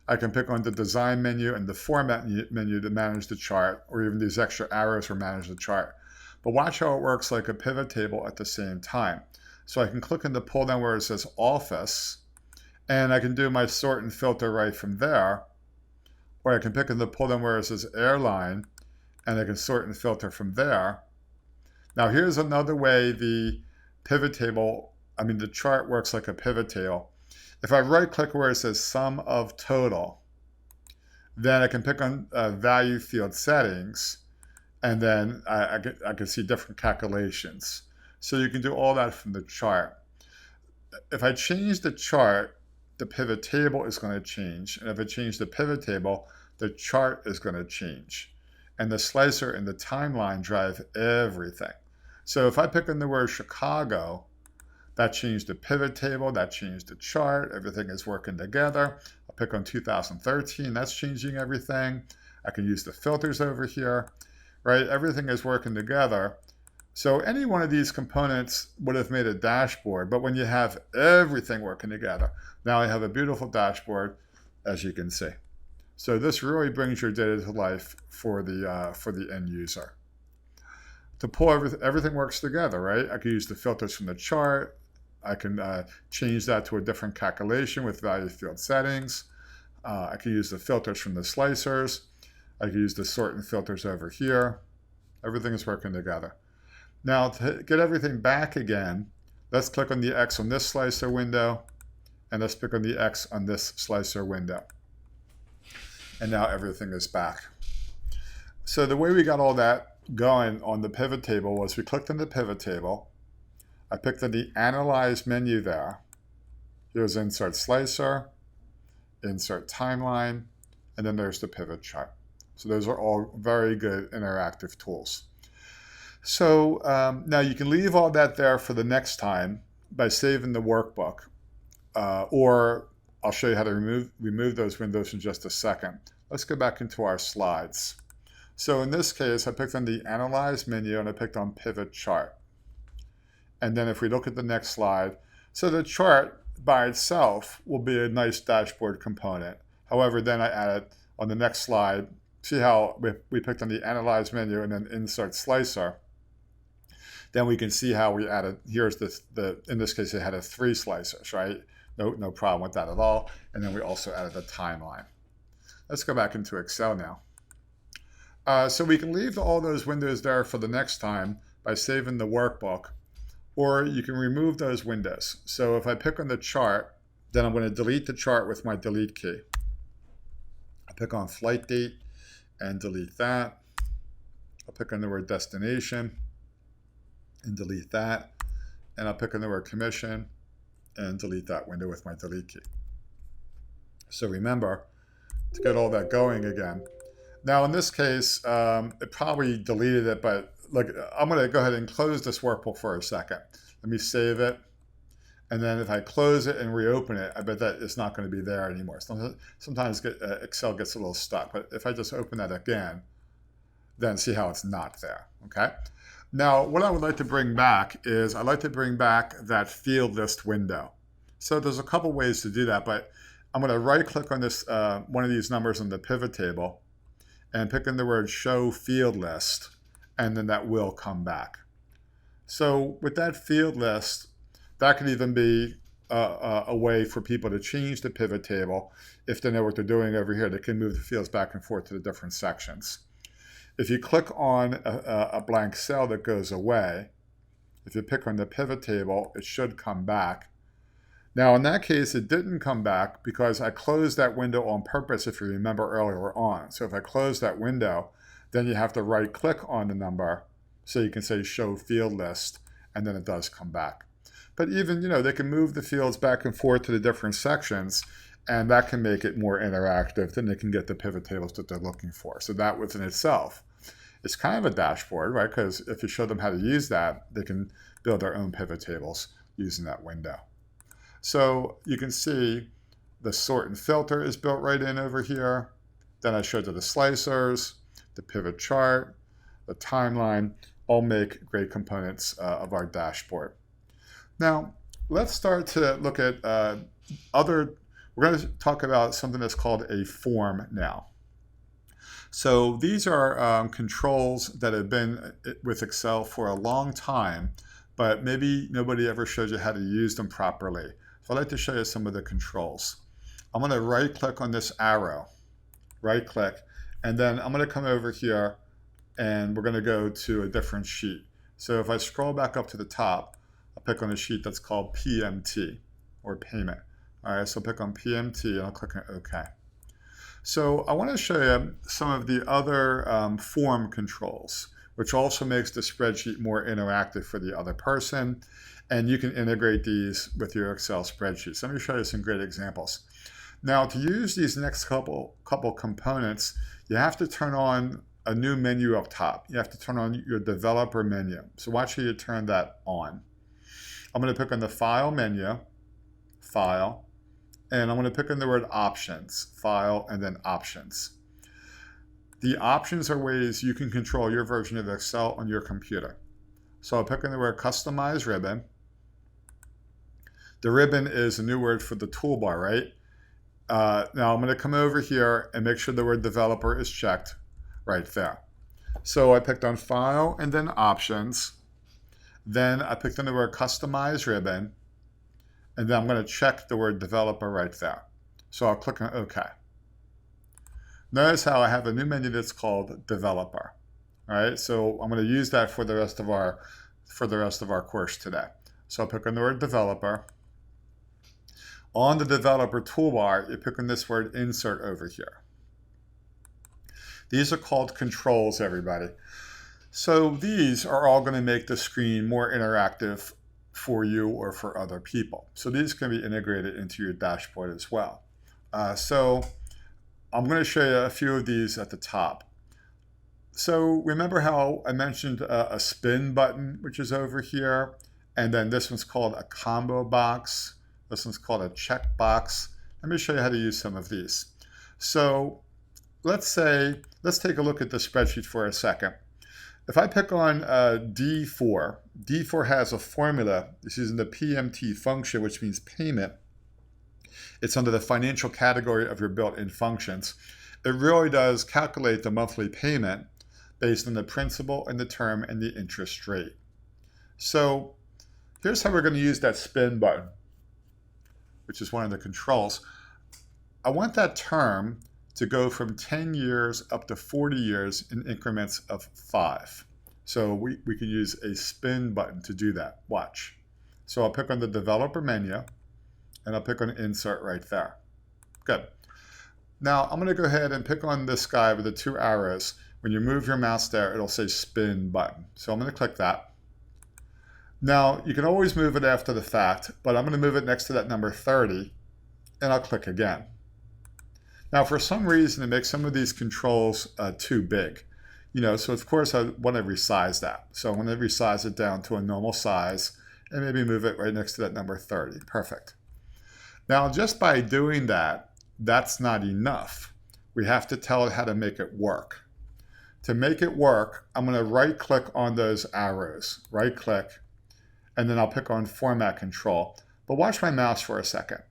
I can pick on the design menu and the format menu to manage the chart, or even these extra arrows to manage the chart. But watch how it works like a pivot table at the same time. So I can click on the pull down where it says Office, and I can do my sort and filter right from there. Or I can pick on the pull down where it says Airline, and I can sort and filter from there. Now here's another way the chart works like a pivot table. If I right click where it says Sum of Total, then I can pick on Value Field Settings, and then I can see different calculations. So you can do all that from the chart. If I change the chart, the pivot table is going to change. And if I change the pivot table, the chart is going to change. And the slicer and the timeline drive everything. So if I pick on the word Chicago, that changed the pivot table, that changed the chart, everything is working together. I'll pick on 2013, that's changing everything. I can use the filters over here, right? Everything is working together. So any one of these components would have made a dashboard, but when you have everything working together, now I have a beautiful dashboard, as you can see. So this really brings your data to life for the end user. To pull everything works together, right? I can use the filters from the chart. I can change that to a different calculation with value field settings. I can use the filters from the slicers. I can use the sort and filters over here. Everything is working together. Now to get everything back again, let's click on the X on this slicer window, and let's pick on the X on this slicer window. And now everything is back. So the way we got all that going on the pivot table was we clicked on the pivot table. I picked on the Analyze menu there. Here's Insert Slicer, Insert Timeline, and then there's the pivot chart. So those are all very good interactive tools. So now you can leave all that there for the next time by saving the workbook, or I'll show you how to remove those windows in just a second. Let's go back into our slides. So in this case, I picked on the Analyze menu and I picked on Pivot Chart. And then if we look at the next slide, so the chart by itself will be a nice dashboard component. However, then I added on the next slide, see how we picked on the Analyze menu and then Insert Slicer. Then we can see how we added, here's in this case, it had 3 slicers, right? No problem with that at all. And then we also added a timeline. Let's go back into Excel now. So we can leave all those windows there for the next time by saving the workbook, or you can remove those windows. So if I pick on the chart, then I'm going to delete the chart with my delete key. I pick on flight date and delete that. I'll pick on the word destination and delete that. And I'll pick on the word commission and delete that window with my delete key. So remember to get all that going again. Now in this case, it probably deleted it, but look, I'm going to go ahead and close this workbook for a second. Let me save it. And then if I close it and reopen it, I bet that it's not going to be there anymore. Sometimes Excel gets a little stuck, but if I just open that again, then see how it's not there, okay? Now, what I would like to bring back is I'd like to bring back that field list window. So there's a couple ways to do that, but I'm going to right-click on this one of these numbers on the pivot table and pick in the word Show Field List, and then that will come back. So with that field list, that could even be a way for people to change the pivot table. If they know what they're doing over here, they can move the fields back and forth to the different sections. If you click on a blank cell that goes away, if you pick on the pivot table, it should come back. Now in that case, it didn't come back because I closed that window on purpose, if you remember earlier on. So if I close that window, then you have to right click on the number so you can say Show Field List, and then it does come back. But even, they can move the fields back and forth to the different sections, and that can make it more interactive. Then they can get the pivot tables that they're looking for. So that within itself is kind of a dashboard, right? Because if you show them how to use that, they can build their own pivot tables using that window. So you can see the sort and filter is built right in over here. Then I showed you the slicers, the pivot chart, the timeline, all make great components of our dashboard. Now, let's start to look at we're going to talk about something that's called a form now. So these are controls that have been with Excel for a long time, but maybe nobody ever showed you how to use them properly. So I'd like to show you some of the controls. I'm going to right-click on this arrow, right-click, and then I'm going to come over here and we're going to go to a different sheet. So if I scroll back up to the top, I'll pick on a sheet that's called PMT, or payment. All right, so I'll pick on PMT and I'll click on OK. So I want to show you some of the other form controls, which also makes the spreadsheet more interactive for the other person. And you can integrate these with your Excel spreadsheets. Let me show you some great examples. Now, to use these next couple components, you have to turn on a new menu up top. You have to turn on your developer menu. So watch how you turn that on. I'm going to pick on the File menu, File, and I'm going to pick on the word Options, File, and then Options. The options are ways you can control your version of Excel on your computer. So I'll pick on the word Customize Ribbon. The ribbon is a new word for the toolbar, right? Now I'm going to come over here and make sure the word Developer is checked right there. So I picked on File and then Options. Then I picked on the word Customize Ribbon. And then I'm going to check the word Developer right there. So I'll click on OK. Notice how I have a new menu that's called Developer. All right, so I'm going to use that for the rest of our course today. So I'll pick on the word Developer. On the Developer toolbar, you pick on this word Insert over here. These are called controls, everybody. So these are all going to make the screen more interactive for you or for other people. So these can be integrated into your dashboard as well. So I'm going to show you a few of these at the top. So remember how I mentioned a spin button, which is over here, and then this one's called a combo box. This one's called a checkbox. Let me show you how to use some of these. So let's take a look at the spreadsheet for a second. If I pick on D4, D4 has a formula. It's using the PMT function, which means payment. It's under the financial category of your built-in functions. It really does calculate the monthly payment based on the principal and the term and the interest rate. So here's how we're going to use that spin button, which is one of the controls. I want that term to go from 10 years up to 40 years in increments of 5. So we can use a spin button to do that. Watch. So I'll pick on the developer menu and I'll pick on insert right there. Good. Now I'm going to go ahead and pick on this guy with the 2 arrows. When you move your mouse there, it'll say spin button. So I'm going to click that. Now you can always move it after the fact, but I'm going to move it next to that number 30 and I'll click again. Now for some reason it makes some of these controls too big. So of course I want to resize that. So I'm going to resize it down to a normal size and maybe move it right next to that number 30. Perfect. Now just by doing that, that's not enough. We have to tell it how to make it work. To make it work, I'm going to right click on those arrows. Right click, and then I'll pick on Format Control. But watch my mouse for a second.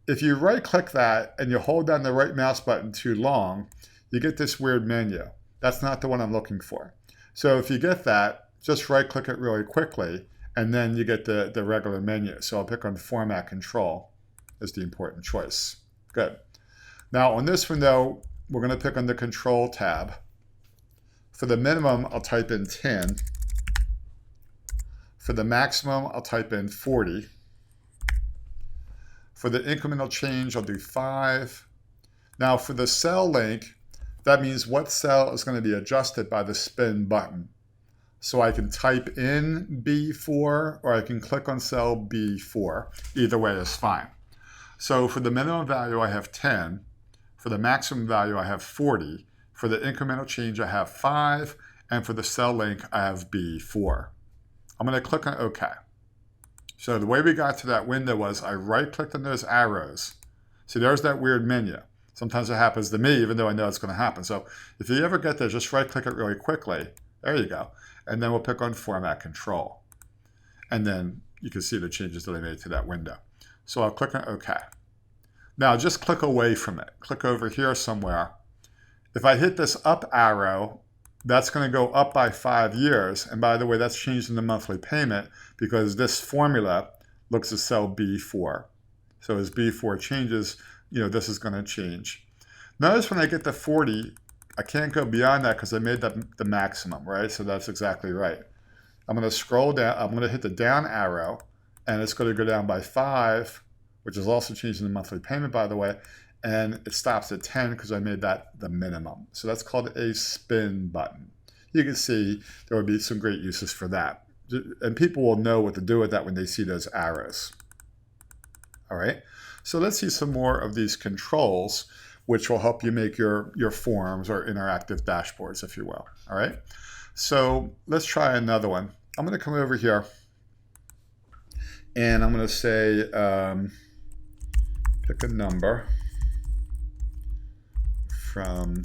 If you right click that and you hold down the right mouse button too long, you get this weird menu. That's not the one I'm looking for. So if you get that, just right click it really quickly and then you get the regular menu. So I'll pick on Format Control as the important choice. Good. Now on this one though, we're going to pick on the Control tab. For the minimum, I'll type in 10. For the maximum, I'll type in 40. For the incremental change, I'll do 5. Now for the cell link, that means what cell is going to be adjusted by the spin button. So I can type in B4 or I can click on cell B4. Either way is fine. So for the minimum value, I have 10. For the maximum value, I have 40. For the incremental change, I have 5. And for the cell link, I have B4. I'm going to click on OK. So the way we got to that window was I right-clicked on those arrows. See, there's that weird menu. Sometimes it happens to me, even though I know it's going to happen. So if you ever get there, just right-click it really quickly. There you go. And then we'll pick on Format Control. And then you can see the changes that I made to that window. So I'll click on OK. Now just click away from it. Click over here somewhere. If I hit this up arrow, that's going to go up by 5 years. And by the way, that's changing the monthly payment because this formula looks at cell B4. So as B4 changes, this is going to change. Notice when I get to 40, I can't go beyond that because I made that the maximum, right? So that's exactly right. I'm going to scroll down. I'm going to hit the down arrow, and it's going to go down by 5, which is also changing the monthly payment, by the way. And it stops at 10 because I made that the minimum. So that's called a spin button. You can see there would be some great uses for that. And people will know what to do with that when they see those arrows. All right, so let's see some more of these controls, which will help you make your forms or interactive dashboards, if you will. All right, so let's try another one. I'm going to come over here and I'm going to say, pick a number from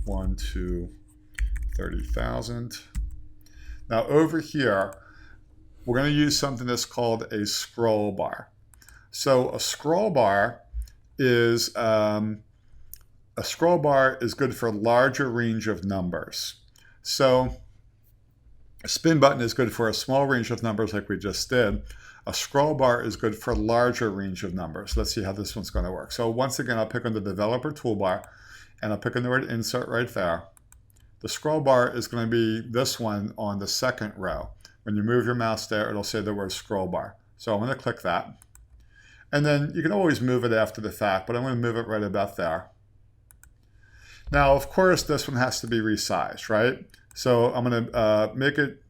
1 to 30,000. Now over here, we're going to use something that's called a scroll bar. So a scroll bar is good for a larger range of numbers. So a spin button is good for a small range of numbers like we just did. A scroll bar is good for a larger range of numbers. Let's see how this one's going to work. So once again, I'll pick on the developer toolbar and I'll pick on the word insert right there. The scroll bar is going to be this one on the second row. When you move your mouse there, it'll say the word scroll bar. So I'm going to click that. And then you can always move it after the fact, but I'm going to move it right about there. Now, of course, this one has to be resized, right? So I'm going to make it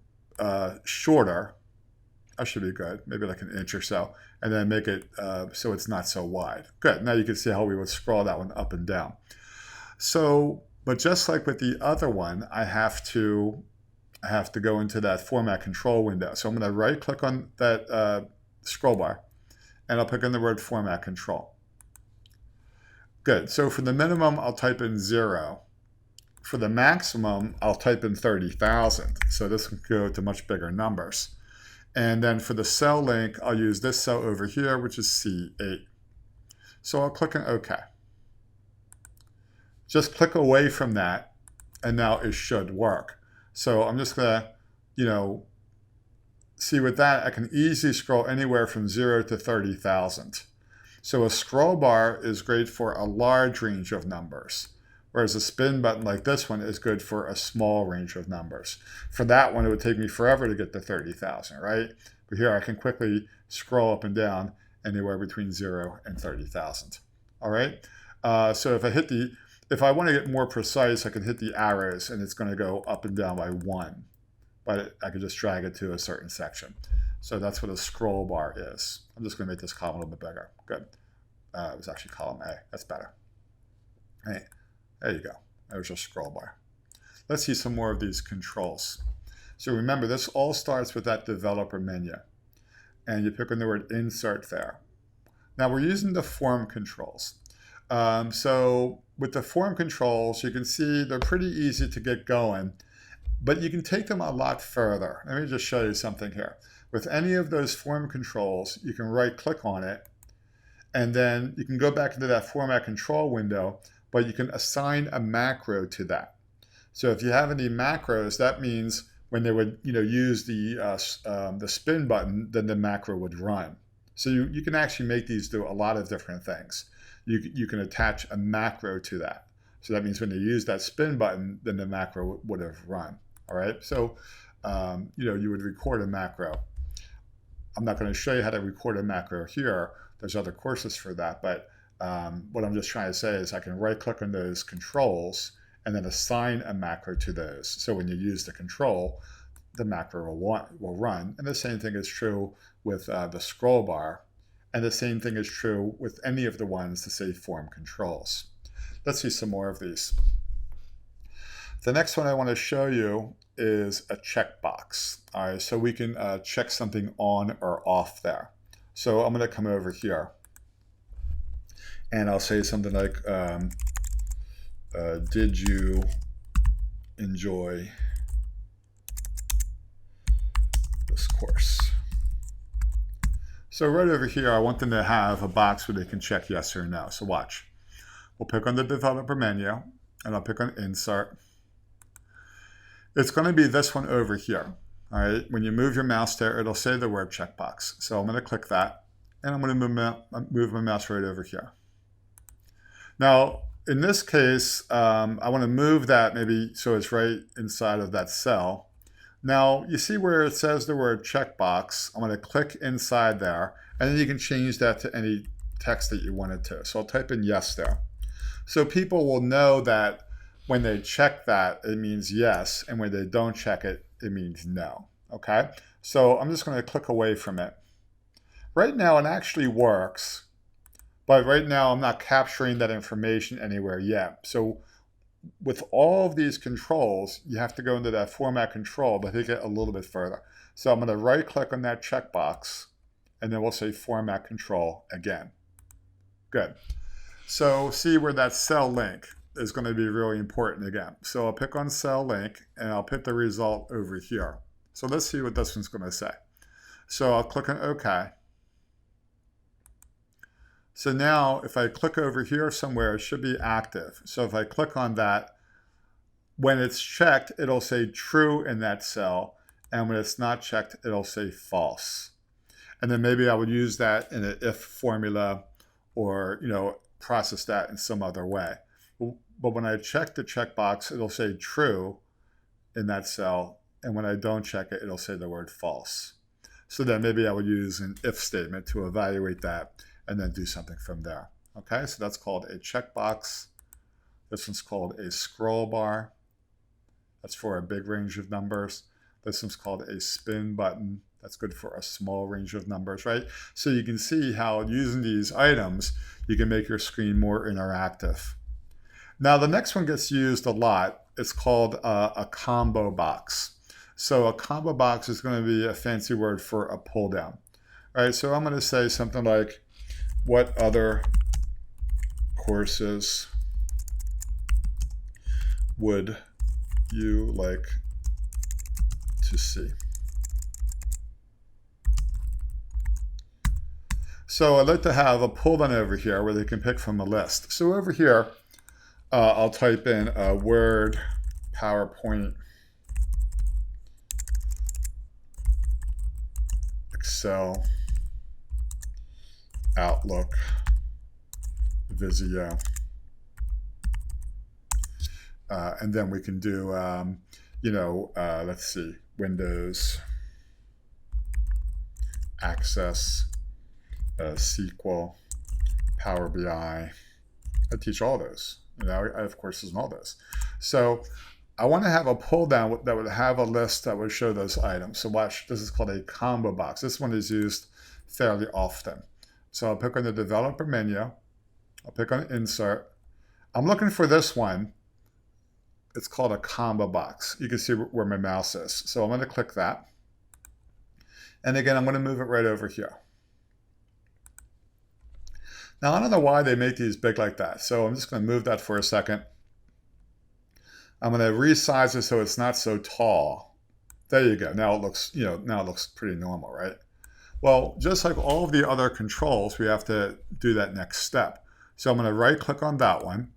shorter. That should be good, maybe like an inch or so, and then make it so it's not so wide. Good, now you can see how we would scroll that one up and down. So, but just like with the other one, I have to go into that Format Control window. So I'm going to right click on that scroll bar, and I'll pick in the word Format Control. Good, so for the minimum, I'll type in 0. for the maximum, I'll type in 30,000. So this can go to much bigger numbers. And then for the cell link, I'll use this cell over here, which is C8. So I'll click on OK. Just click away from that, and now it should work. So I'm just going to, see with that, I can easily scroll anywhere from 0 to 30,000. So a scroll bar is great for a large range of numbers, whereas a spin button like this one is good for a small range of numbers. For that one, it would take me forever to get to 30,000, right? But here I can quickly scroll up and down anywhere between 0 and 30,000. All right. So if I want to get more precise, I can hit the arrows and it's going to go up and down by 1. But I could just drag it to a certain section. So that's what a scroll bar is. I'm just going to make this column a little bit bigger. Good. It was actually column A. That's better. All right. There you go. There's your scroll bar. Let's see some more of these controls. So remember, this all starts with that developer menu. And you pick on the word insert there. Now we're using the form controls. So with the form controls, you can see they're pretty easy to get going, but you can take them a lot further. Let me just show you something here. With any of those form controls, you can right click on it, and then you can go back into that format control window, but you can assign a macro to that. So if you have any macros, that means when they would use the spin button, then the macro would run. So you can actually make these do a lot of different things. You can attach a macro to that. So that means when they use that spin button, then the macro would have run. All right. So you would record a macro. I'm not going to show you how to record a macro here. There's other courses for that. But what I'm just trying to say is I can right click on those controls and then assign a macro to those. So when you use the control, the macro will run. And the same thing is true with the scroll bar. And the same thing is true with any of the ones to say form controls. Let's see some more of these. The next one I want to show you is a checkbox. All right, so we can check something on or off there. So I'm going to come over here and I'll say something like, did you enjoy this course? So right over here, I want them to have a box where they can check yes or no. So watch. We'll pick on the developer menu and I'll pick on insert. It's going to be this one over here. All right. When you move your mouse there, it'll say the word checkbox. So I'm going to click that and I'm going to move my mouse right over here. Now, in this case, I want to move that maybe so it's right inside of that cell. Now, you see where it says the word checkbox. I'm going to click inside there, and then you can change that to any text that you wanted to. So I'll type in yes there. So people will know that when they check that, it means yes, and when they don't check it, it means no. Okay? So I'm just going to click away from it. Right now, it actually works, but right now I'm not capturing that information anywhere yet. So with all of these controls, you have to go into that format control, but take it a little bit further. So I'm going to right click on that checkbox, and then we'll say format control again. Good. So see where that cell link is going to be really important again. So I'll pick on cell link, and I'll put the result over here. So let's see what this one's going to say. So I'll click on OK. So now if I click over here somewhere, it should be active. So if I click on that, when it's checked, it'll say true in that cell. And when it's not checked, it'll say false. And then maybe I would use that in an if formula or, process that in some other way. But when I check the checkbox, it'll say true in that cell. And when I don't check it, it'll say the word false. So then maybe I would use an if statement to evaluate that and then do something from there. Okay, so that's called a checkbox. This one's called a scroll bar. That's for a big range of numbers. This one's called a spin button. That's good for a small range of numbers, right? So you can see how using these items, you can make your screen more interactive. Now the next one gets used a lot. It's called a combo box. So a combo box is going to be a fancy word for a pull down. All right, so I'm going to say something like, what other courses would you like to see? So I'd like to have a pull down over here where they can pick from a list. So over here, I'll type in Word, PowerPoint, Excel, Outlook, Visio. And then we can do, let's see, Windows, Access, SQL, Power BI. I teach all those. I have courses in all those. So I want to have a pull down that would have a list that would show those items. So watch, this is called a combo box. This one is used fairly often. So I'll pick on the developer menu. I'll pick on insert. I'm looking for this one. It's called a combo box. You can see where my mouse is. So I'm going to click that. And again, I'm going to move it right over here. Now, I don't know why they make these big like that. So I'm just going to move that for a second. I'm going to resize it so it's not so tall. There you go. Now it looks, now it looks pretty normal, right? Well, just like all of the other controls, we have to do that next step. So I'm going to right click on that one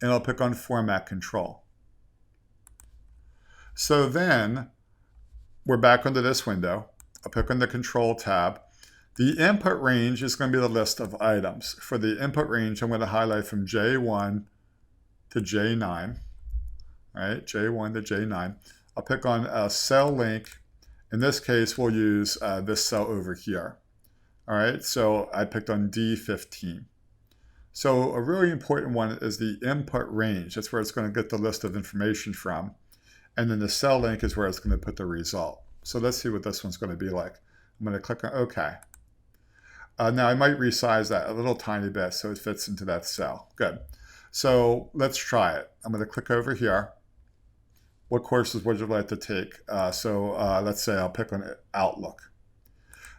and I'll pick on Format Control. So then we're back under this window. I'll pick on the Control tab. The input range is going to be the list of items. For the input range, I'm going to highlight from J1 to J9. Right, J1 to J9. I'll pick on a cell link. In this case, we'll use this cell over here. All right, so I picked on D15. So a really important one is the input range. That's where it's going to get the list of information from. And then the cell link is where it's going to put the result. So let's see what this one's going to be like. I'm going to click on OK. Now I might resize that a little tiny bit so it fits into that cell. Good. So let's try it. I'm going to click over here. What courses would you like to take? Let's say I'll pick on Outlook.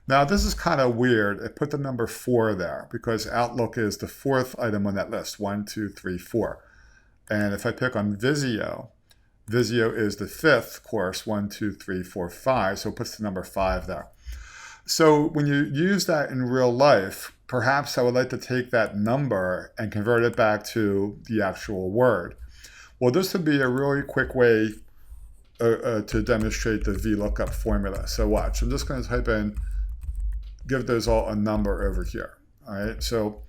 Now this is kind of weird. I put the number 4 there because Outlook is the 4th item on that list. 1, 2, 3, 4. And if I pick on Visio, Visio is the 5th course. 1, 2, 3, 4, 5. So it puts the number 5 there. So when you use that in real life, perhaps I would like to take that number and convert it back to the actual word. Well, this would be a really quick way to demonstrate the VLOOKUP formula. So watch, I'm just going to type in, give those all a number over here. All right, so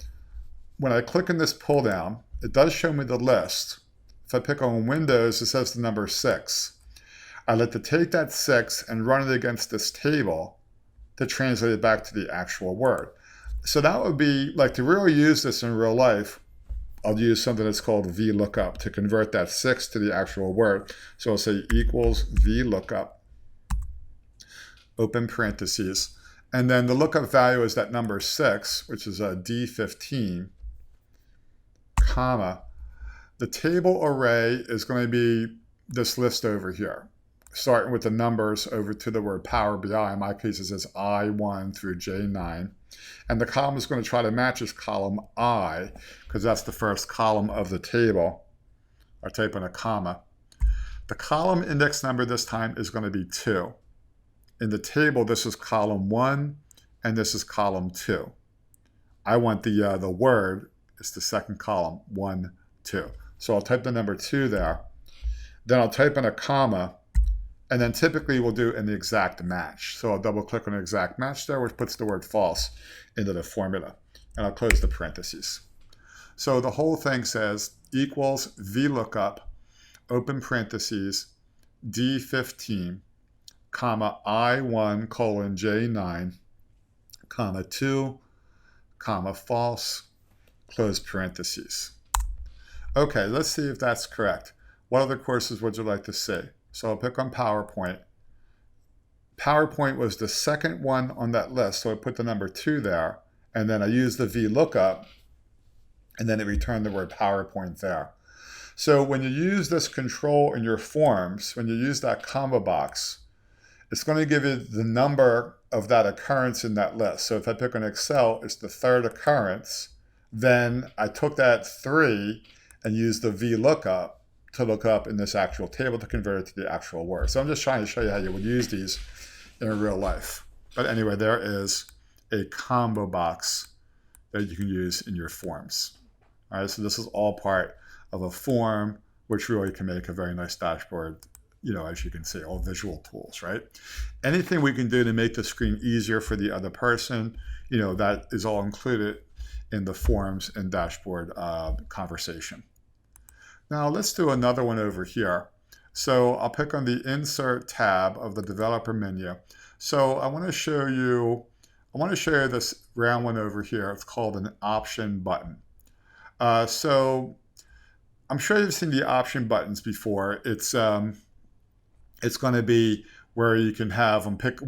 when I click on this pull down, it does show me the list. If I pick on Windows, it says the number 6. I like to take that 6 and run it against this table to translate it back to the actual word. So that would be, like, to really use this in real life, I'll use something that's called VLOOKUP to convert that 6 to the actual word. So I'll say equals VLOOKUP, open parentheses, and then the lookup value is that number 6, which is a D15, comma. The table array is going to be this list over here, starting with the numbers over to the word Power BI. In my case, it says I1 through J9. And the column is going to try to match this column I, because that's the first column of the table. I type in a comma. The column index number this time is going to be 2. In the table, this is column 1, and this is column 2. I want the word, it's the second column, 1, 2. So I'll type the number 2 there. Then I'll type in a comma, and then typically we'll do an exact match. So I'll double click on an exact match there, which puts the word false into the formula. And I'll close the parentheses. So the whole thing says equals VLOOKUP, open parentheses, D15, comma, I1 colon J9, comma 2, comma false, close parentheses. Okay, let's see if that's correct. What other courses would you like to see? So I'll pick on PowerPoint. PowerPoint was the second one on that list, so I put the number 2 there, and then I used the VLOOKUP, and then it returned the word PowerPoint there. So when you use this control in your forms, when you use that combo box, it's going to give you the number of that occurrence in that list. So if I pick on Excel, it's the 3rd occurrence. Then I took that 3 and used the VLOOKUP to look up in this actual table to convert it to the actual word. So I'm just trying to show you how you would use these in real life. But anyway, there is a combo box that you can use in your forms. All right, so this is all part of a form, which really can make a very nice dashboard, as you can see, all visual tools, right? Anything we can do to make the screen easier for the other person, that is all included in the forms and dashboard conversation. Now let's do another one over here. So I'll pick on the Insert tab of the Developer menu. So I want to show you this round one over here. It's called an Option button. So I'm sure you've seen the option buttons before. It's going to be where you can have them pick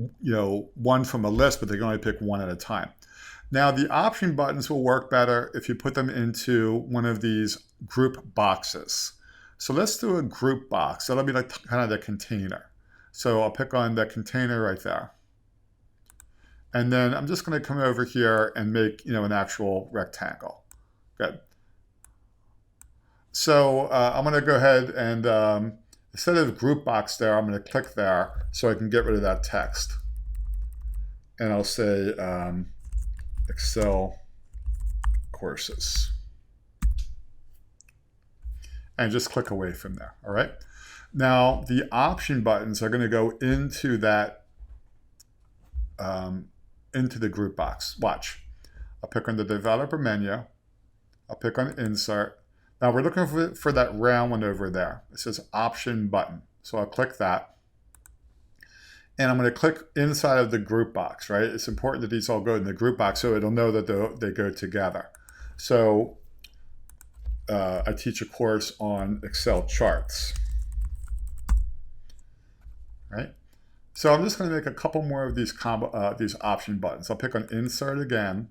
one from a list, but they can only pick one at a time. Now the option buttons will work better if you put them into one of these group boxes. So let's do a group box. That'll be like kind of the container. So I'll pick on the container right there. And then I'm just going to come over here and make an actual rectangle. Good. So I'm going to go ahead and instead of group box there, I'm going to click there so I can get rid of that text. And I'll say Excel courses. And just click away from there, all right? Now, the option buttons are going to go into that, into the group box. Watch. I'll pick on the Developer menu. I'll pick on Insert. Now, we're looking for that round one over there. It says Option button. So I'll click that. And I'm going to click inside of the group box, right? It's important that these all go in the group box so it'll know that they go together. So I teach a course on Excel charts, right? So I'm just going to make a couple more of these option buttons. I'll pick on Insert again.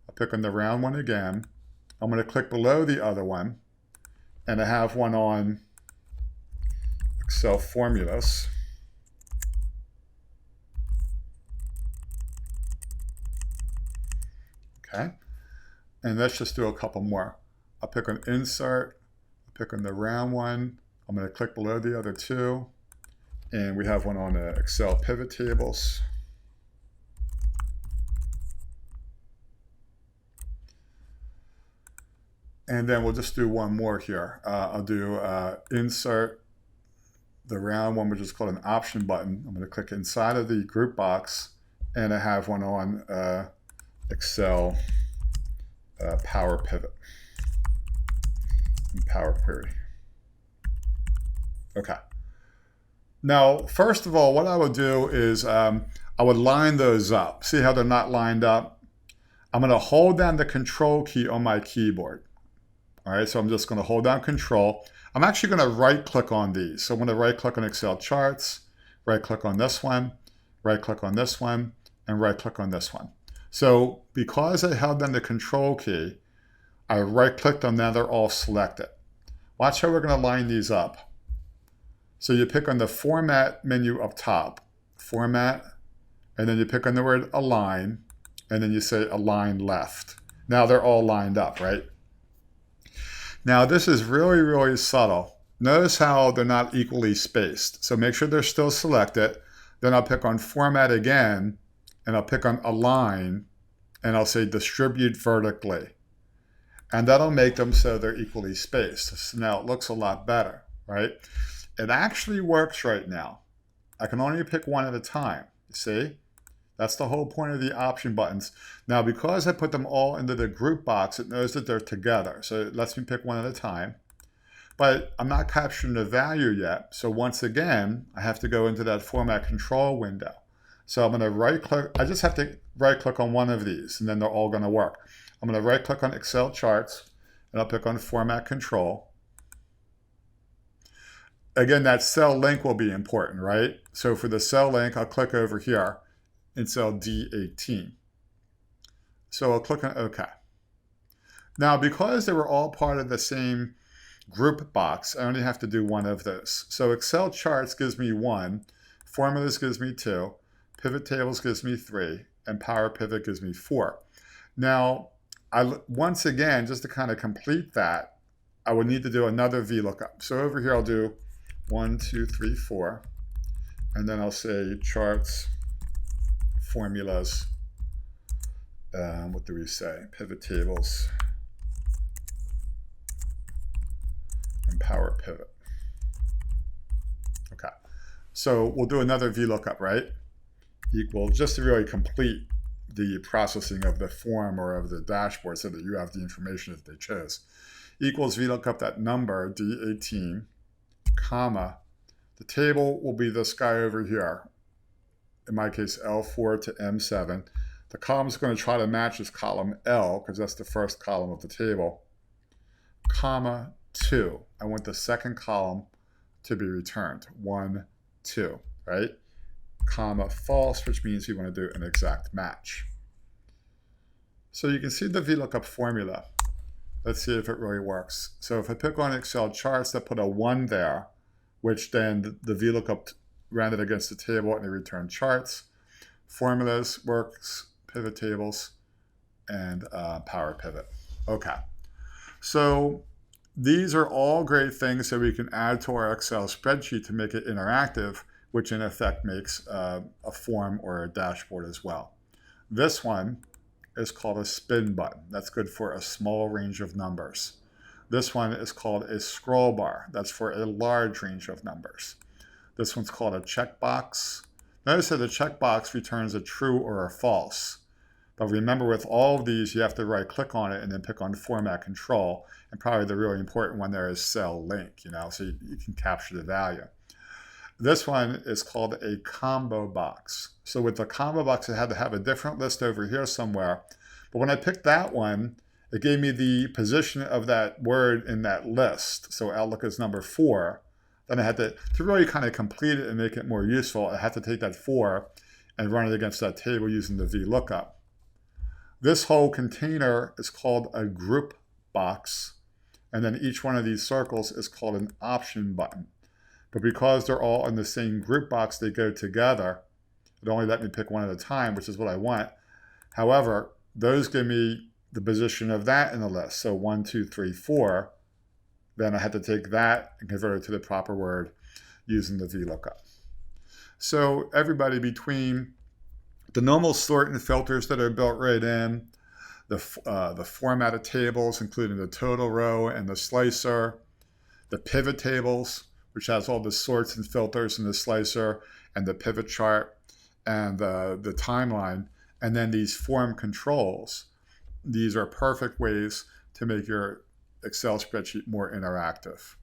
I'll pick on the round one again. I'm going to click below the other one, and I have one on Excel formulas. Okay, and let's just do a couple more. I'll pick on Insert, I'll pick on the round one. I'm going to click below the other two, and we have one on Excel pivot tables. And then we'll just do one more here. I'll do Insert, the round one, which is called an Option button. I'm going to click inside of the group box, and I have one on Excel Power Pivot and Power Query. Okay. Now, first of all, what I would do is I would line those up. See how they're not lined up? I'm going to hold down the Control key on my keyboard. All right, so I'm just going to hold down Control. I'm actually going to right-click on these. So I'm going to right-click on Excel Charts, right-click on this one, right-click on this one, and right-click on this one. So because I held down the Control key, I right-clicked on them, they're all selected. Watch how we're going to line these up. So you pick on the Format menu up top, Format, and then you pick on the word Align, and then you say Align Left. Now they're all lined up, right? Now this is really, really subtle. Notice how they're not equally spaced. So make sure they're still selected. Then I'll pick on Format again, and I'll pick on Align, and I'll say Distribute Vertically. And that'll make them so they're equally spaced. So now it looks a lot better, right? It actually works right now. I can only pick one at a time, you see? That's the whole point of the option buttons. Now, because I put them all into the group box, it knows that they're together. So it lets me pick one at a time. But I'm not capturing the value yet. So once again, I have to go into that Format Control window. So I'm going to right-click. I just have to right-click on one of these, and then they're all going to work. I'm going to right-click on Excel Charts, and I'll pick on Format Control. Again, that cell link will be important, right? So for the cell link, I'll click over here in cell D18. So I'll click on OK. Now, because they were all part of the same group box, I only have to do one of those. So Excel Charts gives me 1, Formulas gives me 2, Pivot Tables gives me 3, and Power Pivot gives me 4. Now, once again, just to kind of complete that, I would need to do another VLOOKUP. So over here I'll do 1, 2, 3, 4, and then I'll say charts, formulas, what do we say? Pivot tables, and power pivot. Okay, so we'll do another VLOOKUP, right? Equal, just to really complete the processing of the form or of the dashboard so that you have the information that they chose. Equals VLOOKUP that number, D18, comma, the table will be this guy over here. In my case, L4 to M7. The column is going to try to match this column L because that's the first column of the table, comma 2. I want the second column to be returned, 1, 2, right? Comma false, which means you want to do an exact match. So you can see the VLOOKUP formula. Let's see if it really works. So if I pick on Excel charts that put a 1 there, which then the VLOOKUP ran it against the table and it returned charts, formulas, works, pivot tables, and power pivot. Okay, so these are all great things that we can add to our Excel spreadsheet to make it interactive, which in effect makes a form or a dashboard as well. This one is called a spin button. That's good for a small range of numbers. This one is called a scroll bar. That's for a large range of numbers. This one's called a checkbox. Notice that the checkbox returns a true or a false. But remember, with all of these, you have to right-click on it and then pick on Format Control. And probably the really important one there is Cell Link, so you can capture the value. This one is called a combo box. So with the combo box, I had to have a different list over here somewhere. But when I picked that one, it gave me the position of that word in that list. So Outlook is number 4. Then I had to really kind of complete it and make it more useful, I had to take that 4 and run it against that table using the VLOOKUP. This whole container is called a group box, and then each one of these circles is called an option button. But because they're all in the same group box, they go together. It only let me pick one at a time, which is what I want. However, those give me the position of that in the list. So 1, 2, 3, 4. Then I had to take that and convert it to the proper word using the VLOOKUP. So everybody, between the normal sort and filters that are built right in, the formatted tables, including the total row and the slicer, the pivot tables, which has all the sorts and filters in the slicer, and the pivot chart, and the timeline, and then these form controls. These are perfect ways to make your Excel spreadsheet more interactive.